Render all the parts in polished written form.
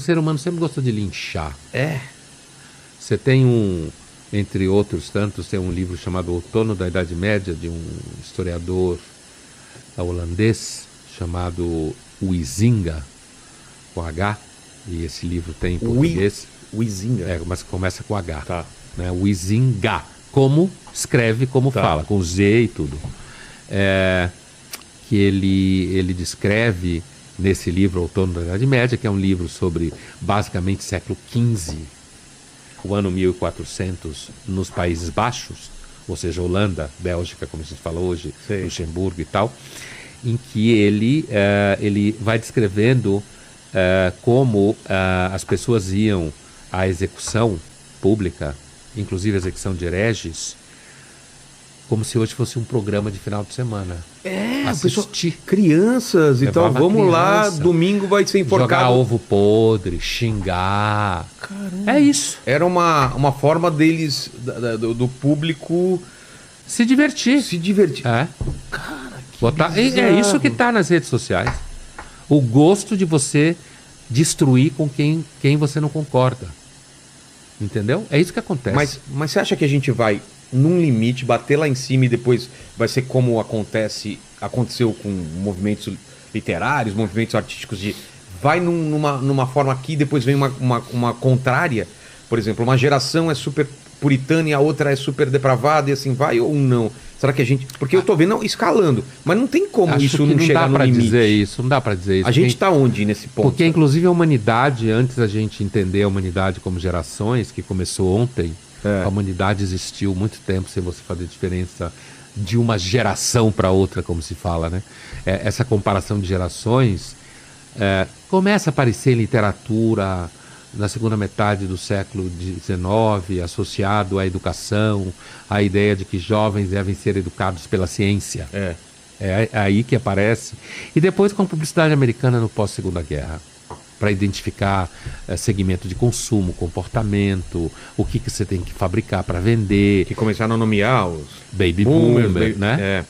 O ser humano sempre gostou de linchar. É. Você tem entre outros tantos, tem um livro chamado Outono da Idade Média, de um historiador holandês, chamado Huizinga, com H, e esse livro tem em português. Huizinga. Mas começa com H. Tá. Né? Huizinga, como escreve, como fala, com Z e tudo. Que ele descreve nesse livro Outono da Idade Média, que é um livro sobre basicamente século XV, o ano 1400 nos Países Baixos, ou seja, Holanda, Bélgica, como a gente fala hoje, Sei. Luxemburgo e tal, em que ele vai descrevendo como as pessoas iam à execução pública, inclusive a execução de hereges, como se hoje fosse um programa de final de semana. Assistir. Crianças e Levava tal, vamos lá, criança. domingo vai ser enforcado. Jogar ovo podre, xingar. Caramba. É isso. Era uma forma deles, do público Se divertir. se divertir. É. Cara, que É bizarro. isso que está nas redes sociais. O gosto de você destruir com quem você não concorda. Entendeu? É isso que acontece. Mas você acha que a gente vai num limite, bater lá em cima e depois vai ser como aconteceu com movimentos literários, movimentos artísticos, vai numa forma aqui, depois vem uma contrária? Por exemplo, uma geração é super puritana e a outra é super depravada e assim vai, ou não? Será que a gente... Porque eu tô vendo escalando, mas não tem como Acho isso que não chegar dá no pra limite. dizer isso, não dá para dizer isso. A gente tá onde nesse ponto? Porque, inclusive, a humanidade, antes da gente entender a humanidade como gerações, que começou ontem, a humanidade existiu muito tempo sem você fazer diferença de uma geração para outra, como se fala, né? Essa comparação de gerações começa a aparecer em literatura na segunda metade do século XIX, associado à educação, à ideia de que jovens devem ser educados pela ciência. É aí que aparece. E depois com a publicidade americana no pós-segunda guerra, para identificar segmento de consumo, comportamento, o que você tem que fabricar para vender. Que começaram a nomear os Baby boomers, boomer, né?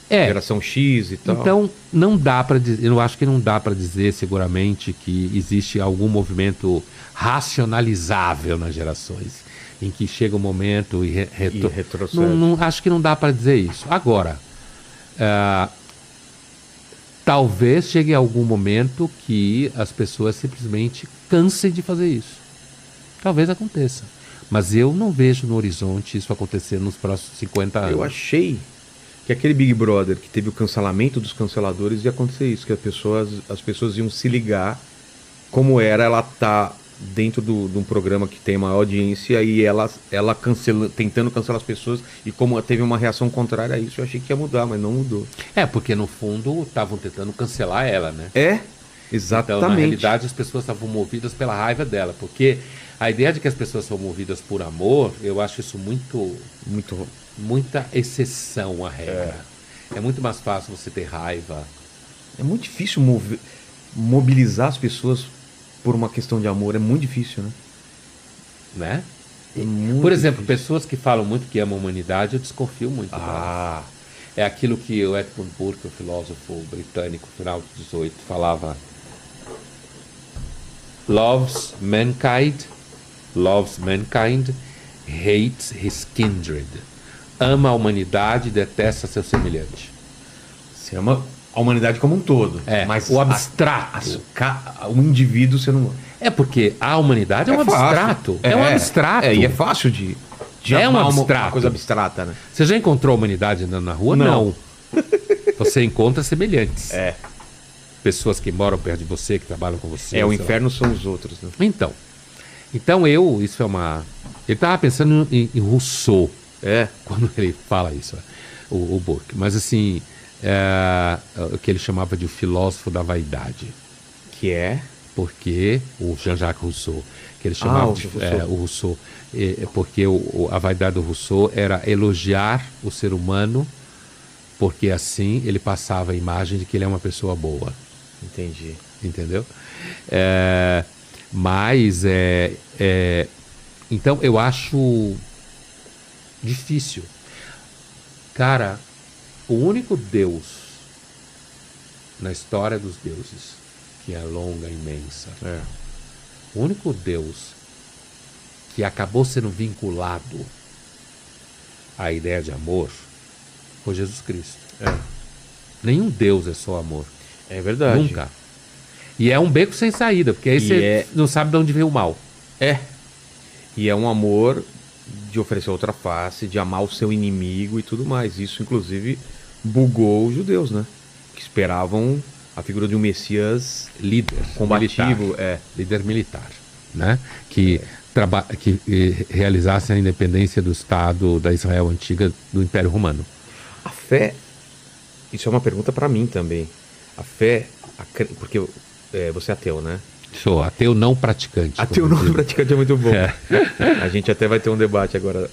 Geração X e tal. Então, não dá para dizer, eu acho que não dá para dizer seguramente que existe algum movimento racionalizável nas gerações, em que chega um momento e retrocede. Acho que não dá para dizer isso. Agora, talvez chegue algum momento que as pessoas simplesmente cansem de fazer isso. Talvez aconteça. Mas eu não vejo no horizonte isso acontecer nos próximos 50 anos. Eu achei que aquele Big Brother que teve o cancelamento dos canceladores ia acontecer isso, que as pessoas iam se ligar como ela tá dentro de um programa que tem maior audiência e ela tentando cancelar as pessoas, e como teve uma reação contrária a isso, eu achei que ia mudar, mas não mudou. Porque no fundo estavam tentando cancelar ela, né? Exatamente. Então, na realidade, as pessoas estavam movidas pela raiva dela, porque a ideia de que as pessoas são movidas por amor, eu acho isso muita exceção à regra. É muito mais fácil você ter raiva. É muito difícil mobilizar as pessoas por uma questão de amor, é muito difícil, Né? Muito Por exemplo, difícil. pessoas que falam muito que amam a humanidade, eu desconfio muito delas. É aquilo que o Edmund Burke, o filósofo britânico, no final do 18, falava: loves mankind, hates his kindred. Ama a humanidade e detesta seu semelhante. Você ama a humanidade como um todo. Mas o abstrato. O indivíduo você não... Porque a humanidade é um fácil. abstrato. É um abstrato. E é fácil de amar uma coisa abstrata, né? Você já encontrou a humanidade andando na rua? Não. Você encontra semelhantes. Pessoas que moram perto de você, que trabalham com você. O inferno são os outros, né? Então isso é uma... Ele estava pensando em Rousseau. Quando ele fala isso, o Burke. Mas assim, o que ele chamava de o filósofo da vaidade. Que é? Porque o Jean-Jacques Rousseau, que ele chamava o Rousseau, porque a vaidade do Rousseau era elogiar o ser humano, porque assim ele passava a imagem de que ele é uma pessoa boa. Entendi. Entendeu? Então eu acho difícil. Cara, o único Deus na história dos deuses, que é longa, imensa, O único Deus que acabou sendo vinculado à ideia de amor foi Jesus Cristo. Nenhum Deus é só amor. É verdade. Nunca. E é um beco sem saída, porque aí você não sabe de onde veio o mal. E é um amor de oferecer outra face, de amar o seu inimigo e tudo mais. Isso, inclusive, bugou os judeus, né? Que esperavam a figura de um Messias líder combativo. Militar, líder militar, né? Que realizasse a independência do Estado da Israel antiga do Império Romano. A fé, isso é uma pergunta para mim também. A fé, porque você é ateu, né? Sou ateu não praticante. Ateu não praticante é muito bom. A gente até vai ter um debate agora.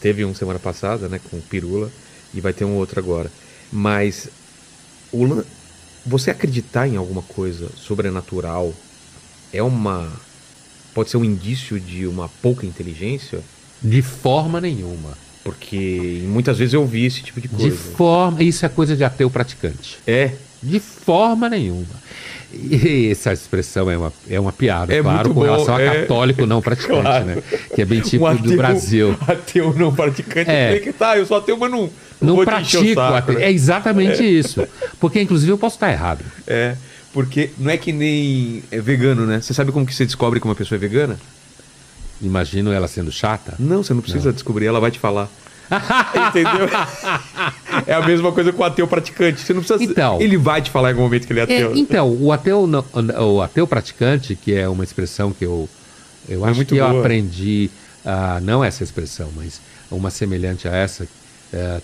Teve um semana passada, né, com o Pirula, e vai ter um outro agora. Mas você acreditar em alguma coisa sobrenatural pode ser um indício de uma pouca inteligência? De forma nenhuma. Porque muitas vezes eu ouvi esse tipo de coisa. Isso é coisa de ateu praticante. De forma nenhuma. E essa expressão é uma piada, claro, com relação a católico não praticante, claro, né? Que é bem típico do Brasil. Ateu não praticante, eu sou ateu, mas não pratico saco, né? É exatamente isso. Porque, inclusive, eu posso estar errado. Porque não é que nem vegano, né? Você sabe como que você descobre que uma pessoa é vegana? Imagino ela sendo chata? Não, você não precisa descobrir, ela vai te falar. Entendeu? É a mesma coisa com o ateu praticante. Você não precisa. Então, ele vai te falar em algum momento que ele é ateu. Então, o ateu praticante, que é uma expressão que eu acho que eu aprendi, não essa expressão, mas uma semelhante a essa,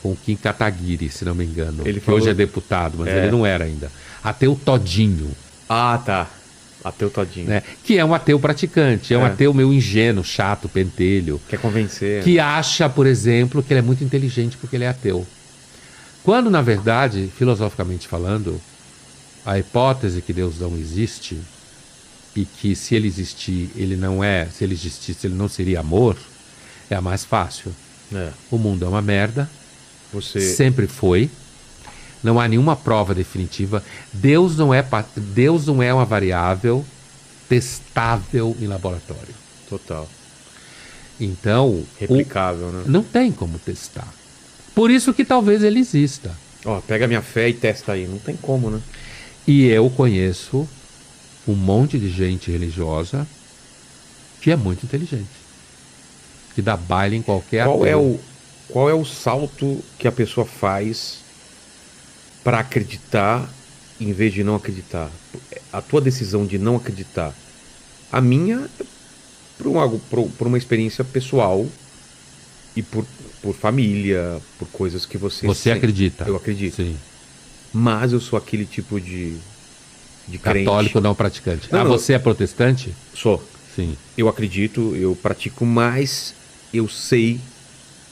com o Kim Kataguiri, se não me engano. Ele que hoje é deputado, mas ele não era ainda. Ateu todinho. Tá. Ateu todinho. Né? Que é um ateu praticante, é um ateu meio ingênuo, chato, pentelho. Quer convencer. Que acha, por exemplo, que ele é muito inteligente porque ele é ateu. Quando, na verdade, filosoficamente falando, a hipótese que Deus não existe e que se ele existir, ele não é, se ele existisse, ele não seria amor, é a mais fácil. O mundo é uma merda, sempre foi. Não há nenhuma prova definitiva. Deus não é uma variável testável em laboratório. Total. Então... replicável, né? Não tem como testar. Por isso que talvez ele exista. Pega minha fé e testa aí. Não tem como, né? E eu conheço um monte de gente religiosa que é muito inteligente. Que dá baile em qualquer ateu. Qual é o salto que a pessoa faz para acreditar em vez de não acreditar? A tua decisão de não acreditar. A minha, por uma experiência pessoal e por família, por coisas que você acredita? Eu acredito. Sim. Mas eu sou aquele tipo de católico crente. não praticante. Você é protestante? Sou. Sim. Eu acredito, eu pratico, mas eu sei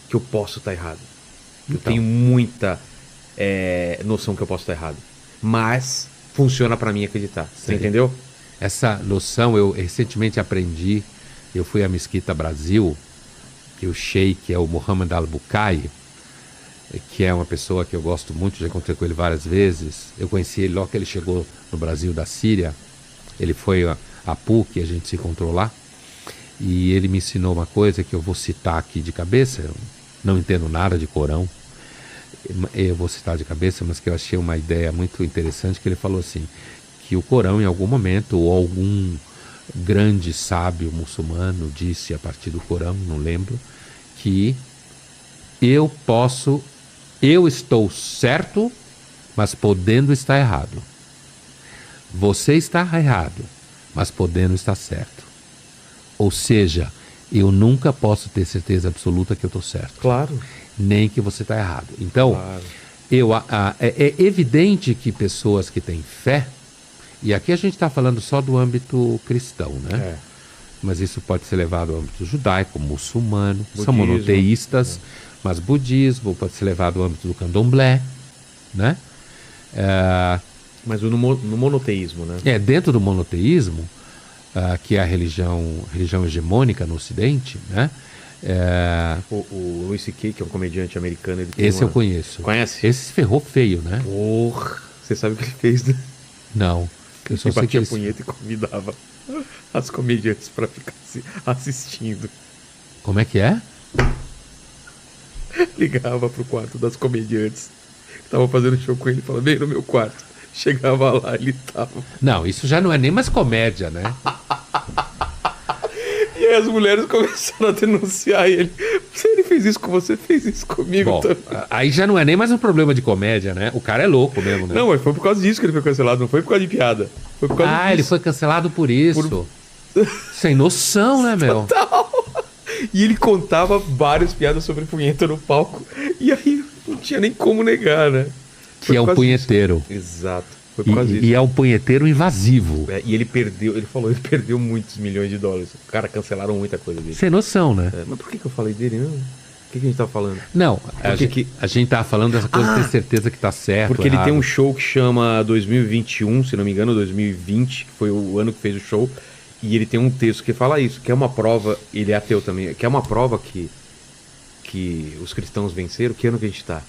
que eu posso estar errado. Eu tenho muita noção que eu posso estar errado. Mas funciona para mim acreditar. Você entendeu? Essa noção eu recentemente aprendi. Eu fui à Mesquita Brasil, que o sheik é o Mohammed Al-Bukai, que é uma pessoa que eu gosto muito, já encontrei com ele várias vezes. Eu conheci ele logo que ele chegou no Brasil da Síria. Ele foi a PUC, a gente se encontrou lá. E ele me ensinou uma coisa que eu vou citar aqui de cabeça. Eu não entendo nada de Corão. Eu vou citar de cabeça, mas que eu achei uma ideia muito interessante, que ele falou assim, que o Corão em algum momento, ou algum grande sábio muçulmano disse a partir do Corão, não lembro, que eu estou certo, mas podendo estar errado. Você está errado, mas podendo estar certo. Ou seja, eu nunca posso ter certeza absoluta que eu estou certo. Claro. Nem que você está errado. Então, é evidente que pessoas que têm fé, e aqui a gente está falando só do âmbito cristão, né? Mas isso pode ser levado ao âmbito judaico, muçulmano, budismo, são monoteístas, mas budismo pode ser levado ao âmbito do candomblé, né? Mas no monoteísmo, né? Dentro do monoteísmo, que é a religião hegemônica no Ocidente, né? O Louis C.K., que é um comediante americano. Esse eu conheço. Conhece? Esse se ferrou feio, né? Porra! Você sabe o que ele fez, né? Não. Eu só sei que batia punheta e convidava. as comediantes pra ficar assistindo. Como é que é? Ligava pro quarto das comediantes. Tava fazendo show com ele, falava, vem no meu quarto. Chegava lá, ele tava. Não, isso já não é nem mais comédia, né? E aí as mulheres começaram a denunciar ele. Se ele fez isso com você, fez isso comigo Bom, também. aí já não é nem mais um problema de comédia, né? O cara é louco mesmo, né? Não, mas foi por causa disso que ele foi cancelado, não foi por causa de piada. Foi por causa disso. Ele foi cancelado por isso. Sem noção, né, meu? Total. E ele contava várias piadas sobre punheta no palco. E aí não tinha nem como negar, né? Que é um punheteiro. Exato. Foi por causa disso. E é um punheteiro invasivo. E ele perdeu, ele falou, ele perdeu muitos milhões de dólares. O cara cancelaram muita coisa dele. Sem noção, né? Mas por que eu falei dele, não? O que a gente tá falando? Não, a gente tá falando dessa coisa de ter certeza que tá certo. Porque ele tem um show que chama 2021, se não me engano, 2020, que foi o ano que fez o show. E ele tem um texto que fala isso, que é uma prova, ele é ateu também, que é uma prova que os cristãos venceram. Que ano que a gente tá?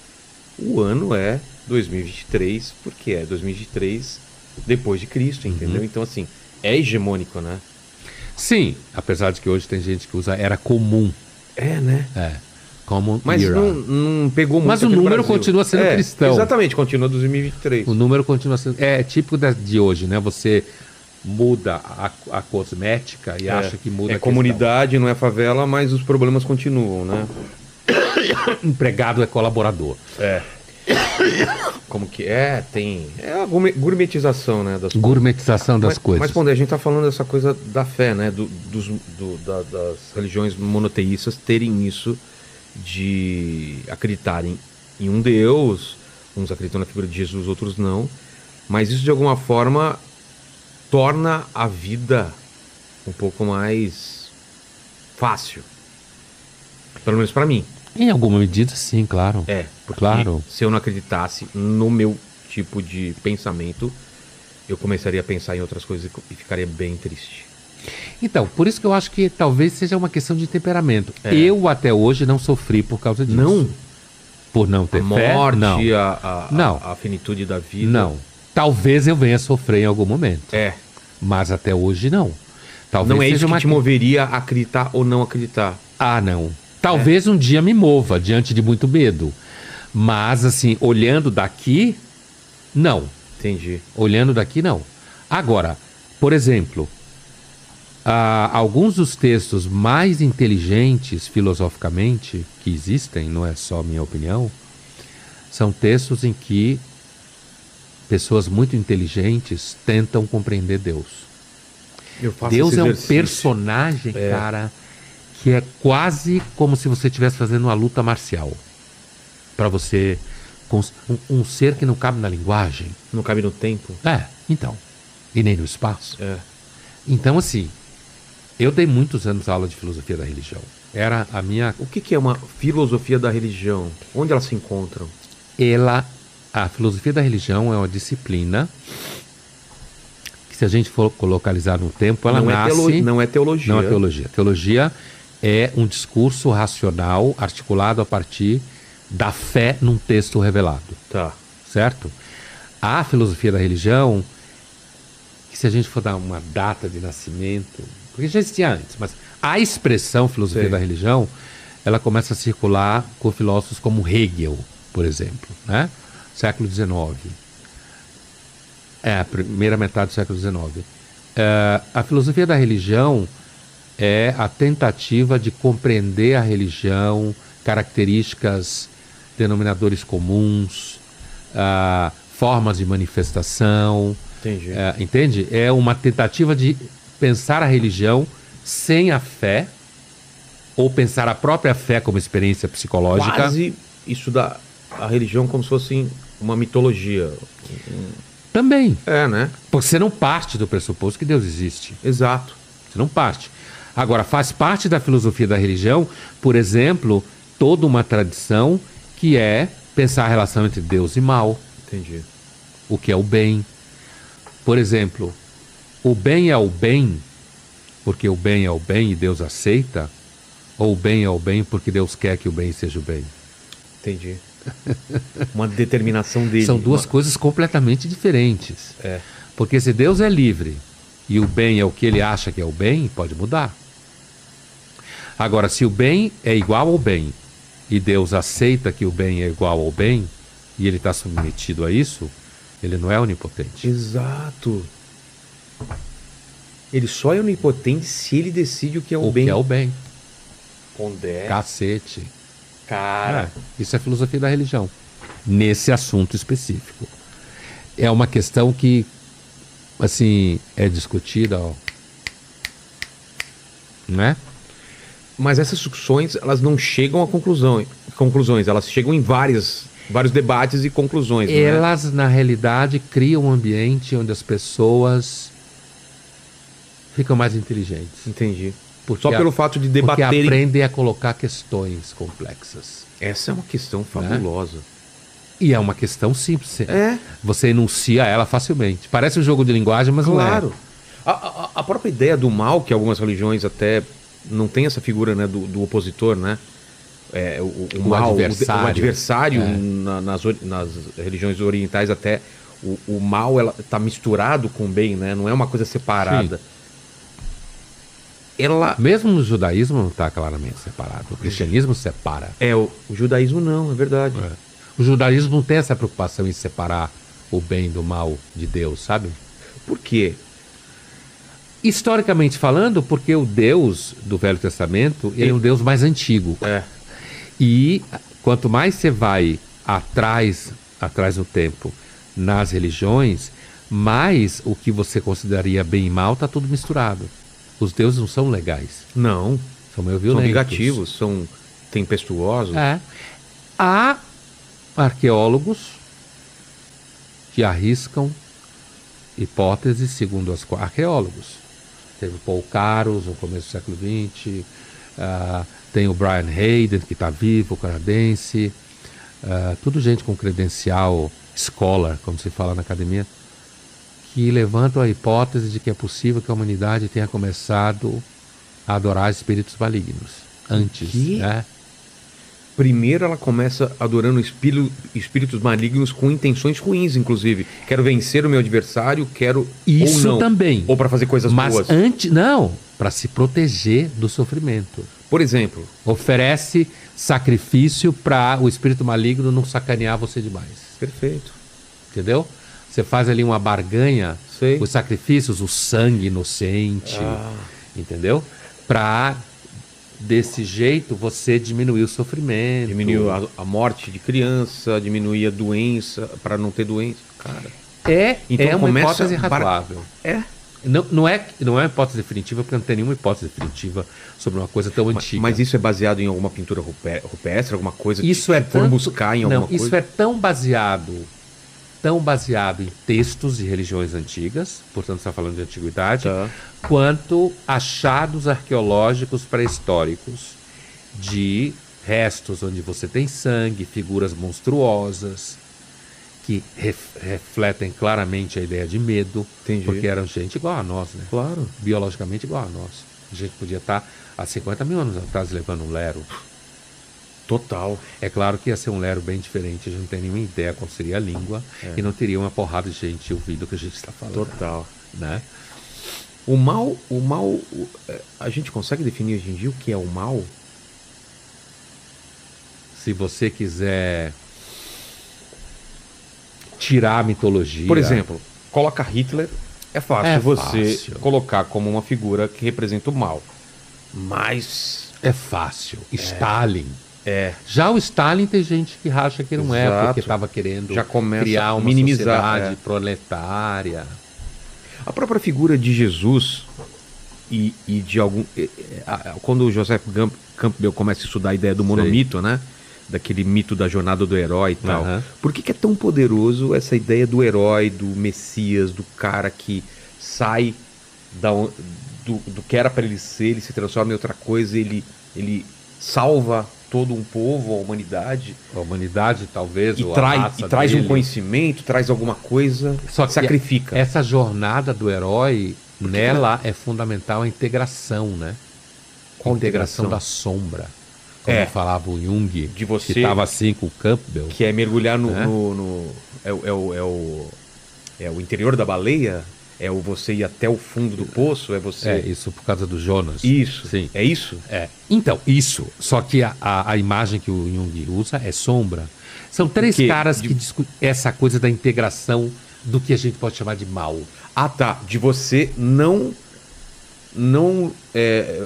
O ano é 2023, porque é 2023 depois de Cristo, entendeu? Então, assim, é hegemônico, né? Sim, apesar de que hoje tem gente que usa era comum. É, né? É, common Mas era. não pegou muito. Mas o aqui no número Brasil. continua sendo cristão. Exatamente, continua 2023. O número continua sendo... É típico de hoje, né? Você muda a cosmética e acha que muda a questão. Comunidade, não é favela, mas os problemas continuam, né? Empregado é colaborador. É. Como que é? Tem... É a gourmetização, né? Das Gourmetização das coisas. Mas, Pondé, a gente tá falando dessa coisa da fé, né? Das religiões monoteístas terem isso de acreditarem em um Deus. Uns acreditam na figura de Jesus, outros não. Mas isso, de alguma forma, torna a vida um pouco mais fácil. Pelo menos pra mim. Em alguma medida, sim, claro. Porque claro. se eu não acreditasse no meu tipo de pensamento, eu começaria a pensar em outras coisas e ficaria bem triste. Então, por isso que eu acho que talvez seja uma questão de temperamento. Eu, até hoje, não sofri por causa disso. Não? Por não ter fé? Morte, Não. a finitude da vida? Não. Talvez eu venha sofrer em algum momento. Mas até hoje, não. Talvez não é seja isso que uma... te moveria a acreditar ou não acreditar? Ah, não. Talvez um dia me mova diante de muito medo. Mas, assim, olhando daqui, não. Entendi. Olhando daqui, não. Agora, por exemplo, alguns dos textos mais inteligentes filosoficamente que existem, não é só minha opinião, são textos em que pessoas muito inteligentes tentam compreender Deus. Deus é um personagem, cara, que é quase como se você estivesse fazendo uma luta marcial. Para você, um ser que não cabe na linguagem. Não cabe no tempo? Então. E nem no espaço. Então, assim, eu dei muitos anos aula de filosofia da religião. Era a minha... O que é uma filosofia da religião? Onde elas se encontram? A filosofia da religião é uma disciplina que, se a gente for localizar no tempo, ela nasce... Não é teologia. Não é teologia. Teologia é um discurso racional articulado a partir da fé num texto revelado. Tá. Certo? A filosofia da religião, que se a gente for dar uma data de nascimento, porque já existia antes, mas a expressão filosofia da religião, ela começa a circular com filósofos como Hegel, por exemplo, né? Século XIX. A primeira metade do século XIX. A filosofia da religião é a tentativa de compreender a religião, características, denominadores comuns, formas de manifestação. Entendi. Entende? É uma tentativa de pensar a religião sem a fé, ou pensar a própria fé como experiência psicológica. Quase estuda a religião como se fosse uma mitologia. Também. Né? Porque você não parte do pressuposto que Deus existe. Exato. Você não parte. Agora, faz parte da filosofia da religião, por exemplo, toda uma tradição que é pensar a relação entre Deus e mal. Entendi. O que é o bem. Por exemplo, o bem é o bem porque o bem é o bem e Deus aceita, ou o bem é o bem porque Deus quer que o bem seja o bem? Entendi. Uma determinação dele. São duas coisas completamente diferentes. É. Porque se Deus é livre e o bem é o que ele acha que é o bem, pode mudar. Agora, se o bem é igual ao bem, e Deus aceita que o bem é igual ao bem, e ele está submetido a isso, ele não é onipotente. Exato. Ele só é onipotente se ele decide o que é o bem. O que é o bem. Condé. Cacete. Cara. Isso é filosofia da religião. Nesse assunto específico. É uma questão que, assim, é discutida, ó, né? Mas essas discussões, elas não chegam a conclusões. Elas chegam em vários debates e conclusões. Elas, na realidade, criam um ambiente onde as pessoas ficam mais inteligentes. Entendi. Só pelo fato de debaterem. Porque aprendem a colocar questões complexas. Essa é uma questão fabulosa. Né? E é uma questão simples. Você enuncia ela facilmente. Parece um jogo de linguagem, mas claro. Não é. A própria ideia do mal, que algumas religiões até não tem essa figura, né, do opositor, né? O mal, adversário. O adversário nas religiões orientais até o mal está misturado com o bem, né? Não é uma coisa separada. Sim. Mesmo no judaísmo não está claramente separado. O cristianismo separa. O judaísmo não, é verdade. O judaísmo não tem essa preocupação em separar o bem do mal de Deus, sabe? Por quê? Historicamente falando, porque o Deus do Velho Testamento ele é um Deus mais antigo. E quanto mais você vai atrás no tempo nas religiões, mais o que você consideraria bem e mal está tudo misturado. Os deuses não são legais. Não. São meio violentos. São vingativos, são tempestuosos. Há arqueólogos que arriscam hipóteses segundo os arqueólogos. Teve o Paul Caros no começo do século XX, tem o Brian Hayden, que está vivo, canadense, tudo gente com credencial scholar, como se fala na academia, que levantam a hipótese de que é possível que a humanidade tenha começado a adorar espíritos malignos antes. Né? Primeiro ela começa adorando espíritos malignos com intenções ruins, inclusive. Quero vencer o meu adversário, quero isso ou não. Também. Ou para fazer coisas boas. Mas para se proteger do sofrimento. Por exemplo, oferece sacrifício para o espírito maligno não sacanear você demais. Perfeito. Entendeu? Você faz ali uma barganha, os sacrifícios, o sangue inocente, entendeu? Para desse jeito você diminuir o sofrimento. Diminuir a morte de criança, diminuir a doença, para não ter doença. Cara. Então é uma hipótese razoável. Não é uma hipótese definitiva, porque não tem nenhuma hipótese definitiva sobre uma coisa tão antiga. Mas isso é baseado em alguma pintura rupestre, alguma coisa isso que for buscar em alguma coisa? Isso é tão baseado em textos de religiões antigas, portanto está falando de antiguidade, quanto achados arqueológicos pré-históricos de restos onde você tem sangue, figuras monstruosas, que refletem claramente a ideia de medo. Entendi. Porque eram gente igual a nós, né? Claro. Biologicamente igual a nós. A gente podia estar há 50 mil anos atrás levando um lero. Total. É claro que ia ser um lero bem diferente, a gente não tem nenhuma ideia qual seria a língua e não teria uma porrada de gente ouvindo o que a gente está falando. Total. Né? O mal, a gente consegue definir hoje em dia o que é o mal? Se você quiser tirar a mitologia... Por exemplo, coloca Hitler, é fácil você colocar como uma figura que representa o mal. Mas... é fácil. Stalin... Já o Stalin tem gente que racha que não é, porque estava querendo criar uma sociedade proletária. A própria figura de Jesus e de algum... quando o Joseph Campbell começa a estudar a ideia do monomito, né? Daquele mito da jornada do herói e tal. Por que é tão poderoso essa ideia do herói, do Messias, do cara que sai do que era para ele ser, ele se transforma em outra coisa, ele salva todo um povo, a humanidade. A humanidade, talvez, e traz um conhecimento, traz alguma coisa, só que sacrifica. Essa jornada do herói, nela é fundamental a integração, né? Qual integração da sombra. Como falava o Jung, de você, que estava assim com o Campbell. Que é mergulhar o interior da baleia? É o você ir até o fundo do poço? É você... É, isso por causa do Jonas. Isso. Sim. É isso? É. Então, isso. Só que a imagem que o Jung usa é sombra. São três caras que discutem essa coisa da integração do que a gente pode chamar de mal. Ah, tá. De você não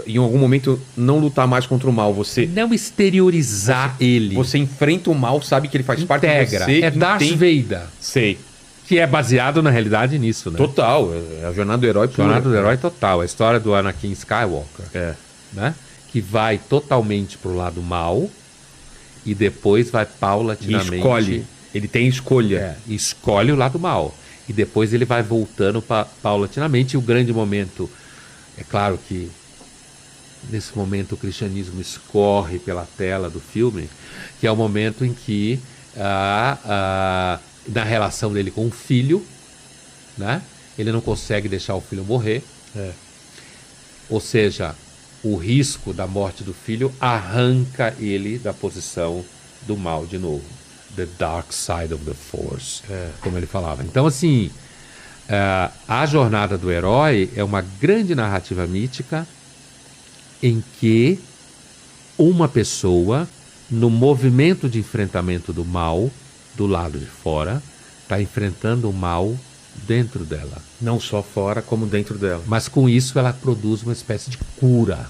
em algum momento, não lutar mais contra o mal. Você não exteriorizar ele. Você enfrenta o mal, sabe que ele faz parte de você. É Darth Vader. Sei. Que é baseado, na realidade, nisso, né? Total. É a jornada do herói. Jornada do herói total. A história do Anakin Skywalker. É. Né? Que vai totalmente pro lado mal e depois vai paulatinamente... E escolhe. Ele tem escolha. Escolhe o lado mal. E depois ele vai voltando paulatinamente. E o grande momento... É claro que nesse momento o cristianismo escorre pela tela do filme, que é o momento em que, na relação dele com o filho, né, ele não consegue deixar o filho morrer. Ou seja, o risco da morte do filho arranca ele da posição do mal de novo. The dark side of the force, como ele falava. Então, assim... a jornada do herói é uma grande narrativa mítica em que uma pessoa, no movimento de enfrentamento do mal, do lado de fora, está enfrentando o mal dentro dela. Não só fora, como dentro dela. Mas com isso ela produz uma espécie de cura,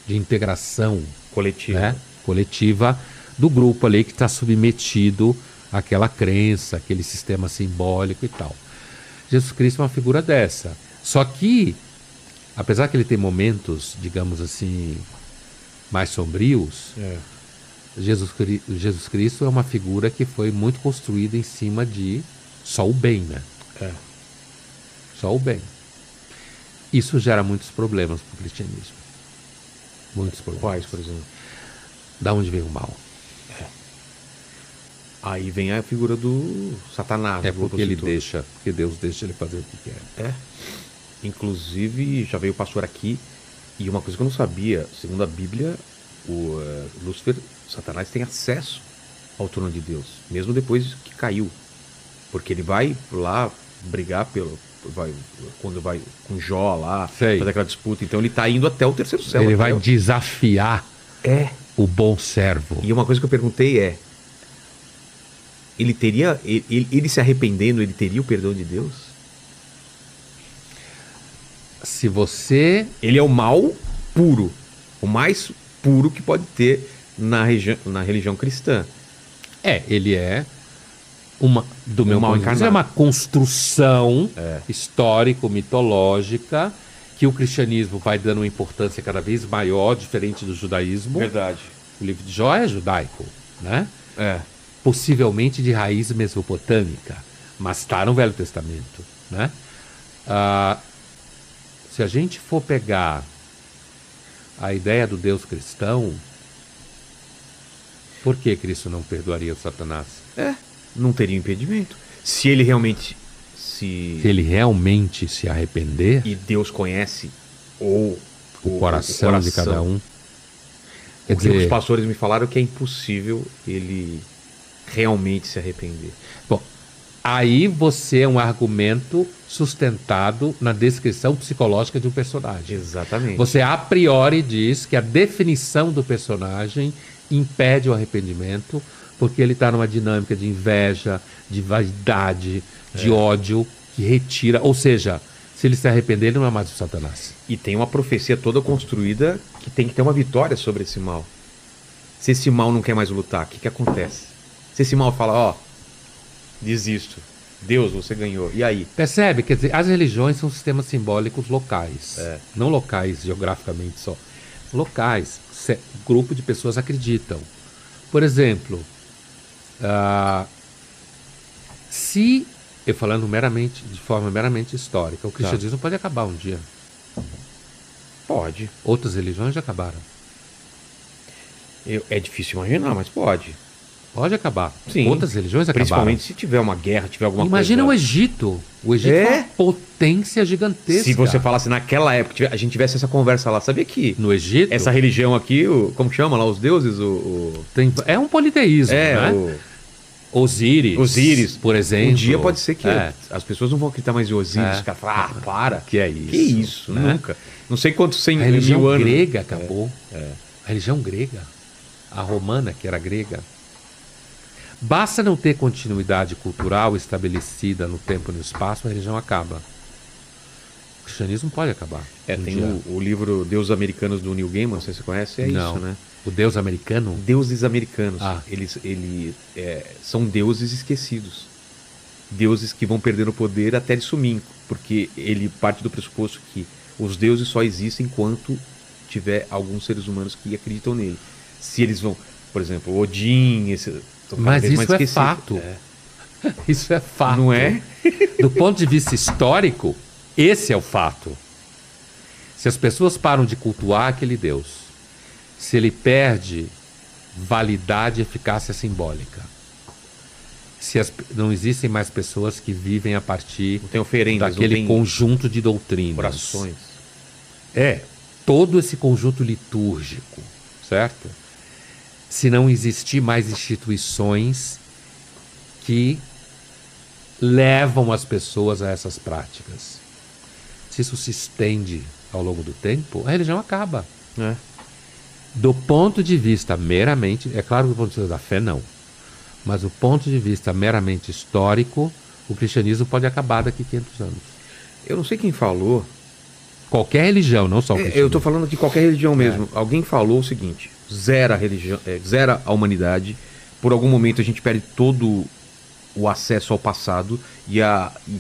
de integração coletiva, né? Coletiva do grupo ali que está submetido àquela crença, aquele sistema simbólico e tal. Jesus Cristo é uma figura dessa. Só que, apesar que ele tem momentos, digamos assim, mais sombrios, Jesus Cristo é uma figura que foi muito construída em cima de só o bem, né? Só o bem. Isso gera muitos problemas para o cristianismo. Muitos problemas. Quais, por exemplo? Da onde vem o mal? Aí vem a figura do Satanás. É porque ele deixa, porque Deus deixa ele fazer o que quer. Inclusive, já veio o pastor aqui, e uma coisa que eu não sabia, segundo a Bíblia, o Lúcifer, Satanás tem acesso ao trono de Deus, mesmo depois que caiu. Porque ele vai lá brigar quando vai com Jó lá, fazer aquela disputa. Então ele está indo até o terceiro céu. Ele vai desafiar o bom servo. E uma coisa que eu perguntei ele se arrependendo, ele teria o perdão de Deus? Se você... Ele é o mal puro. O mais puro que pode ter na religião cristã. Ele é do meu ponto de vista, é uma construção histórico-mitológica que o cristianismo vai dando uma importância cada vez maior, diferente do judaísmo. Verdade. O livro de Jó é judaico, né? Possivelmente de raiz mesopotâmica, mas está no Velho Testamento, né? Se a gente for pegar a ideia do Deus cristão, por que Cristo não perdoaria o Satanás? Não teria impedimento. Se ele realmente se ele realmente se arrepender, e Deus conhece o coração de cada um. Quer dizer, os pastores me falaram que é impossível ele realmente se arrepender. Bom, aí você é um argumento sustentado na descrição psicológica de um personagem. Exatamente. Você a priori diz que a definição do personagem impede o arrependimento porque ele está numa dinâmica de inveja, de vaidade, de ódio, que retira... Ou seja, se ele se arrepender, ele não é mais o Satanás. E tem uma profecia toda construída que tem que ter uma vitória sobre esse mal. Se esse mal não quer mais lutar, o que acontece? Se esse mal fala, desisto, Deus, você ganhou, e aí? Percebe? Quer dizer, as religiões são sistemas simbólicos locais. Não locais geograficamente só. Locais. Grupo de pessoas acreditam. Por exemplo, se, eu falando de forma meramente histórica, o cristianismo pode acabar um dia. Pode. Outras religiões já acabaram. É difícil imaginar, mas pode. Pode acabar. Sim. Outras religiões acabaram. Principalmente se tiver uma guerra, tiver alguma Imagina coisa... o Egito. O Egito é uma potência gigantesca. Se você falasse naquela época, a gente tivesse essa conversa lá, sabia que... No Egito? Essa religião aqui, como que chama lá, os deuses? É um politeísmo, né? Osíris, por exemplo. Um dia pode ser que as pessoas não vão acreditar mais em Osíris. Os caras falam, para. Que é isso? Que isso, né? Nunca. Não sei quantos 100 A religião mil anos. grega acabou. A religião grega. A romana, que era grega. Basta não ter continuidade cultural estabelecida no tempo e no espaço, a religião acaba. O cristianismo pode acabar. Tem o livro Deuses Americanos do Neil Gaiman, não sei se você conhece, não. Isso, né? O Deus americano? Deuses americanos. Eles são deuses esquecidos. Deuses que vão perder o poder até ele sumir. Porque ele parte do pressuposto que os deuses só existem enquanto tiver alguns seres humanos que acreditam nele. Se eles vão, por exemplo, Odin... Mas isso é fato. Isso é fato. Não é? Do ponto de vista histórico, esse é o fato. Se as pessoas param de cultuar aquele Deus, se ele perde validade e eficácia simbólica, se não existem mais pessoas que vivem a partir daquele conjunto de doutrinas. Orações. Todo esse conjunto litúrgico, certo? Se não existir mais instituições que levam as pessoas a essas práticas. Se isso se estende ao longo do tempo, a religião acaba. Do ponto de vista meramente, é claro que do ponto de vista da fé não, mas do ponto de vista meramente histórico, o cristianismo pode acabar daqui a 500 anos. Eu não sei quem falou. Qualquer religião, não só o cristianismo. Eu estou falando de qualquer religião mesmo. Alguém falou o seguinte: zera a religião, zera a humanidade. Por algum momento a gente perde todo o acesso ao passado e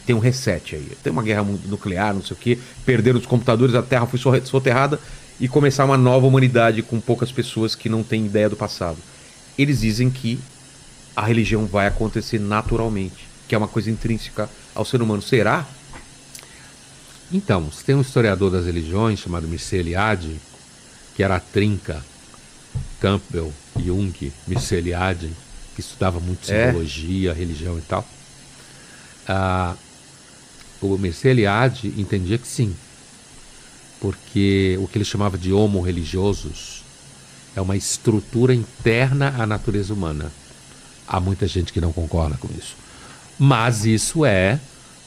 tem um reset aí. Tem uma guerra nuclear, não sei o quê, perderam os computadores, a Terra foi soterrada e começar uma nova humanidade com poucas pessoas que não têm ideia do passado. Eles dizem que a religião vai acontecer naturalmente, que é uma coisa intrínseca ao ser humano. Será? Então, você tem um historiador das religiões chamado Mircea Eliade, que era a trinca Campbell, Jung, Mircea Eliade, que estudava muito simbologia, religião e tal. O Mircea Eliade entendia que sim, porque o que ele chamava de homo religiosos é uma estrutura interna à natureza humana. Há muita gente que não concorda com isso, mas isso é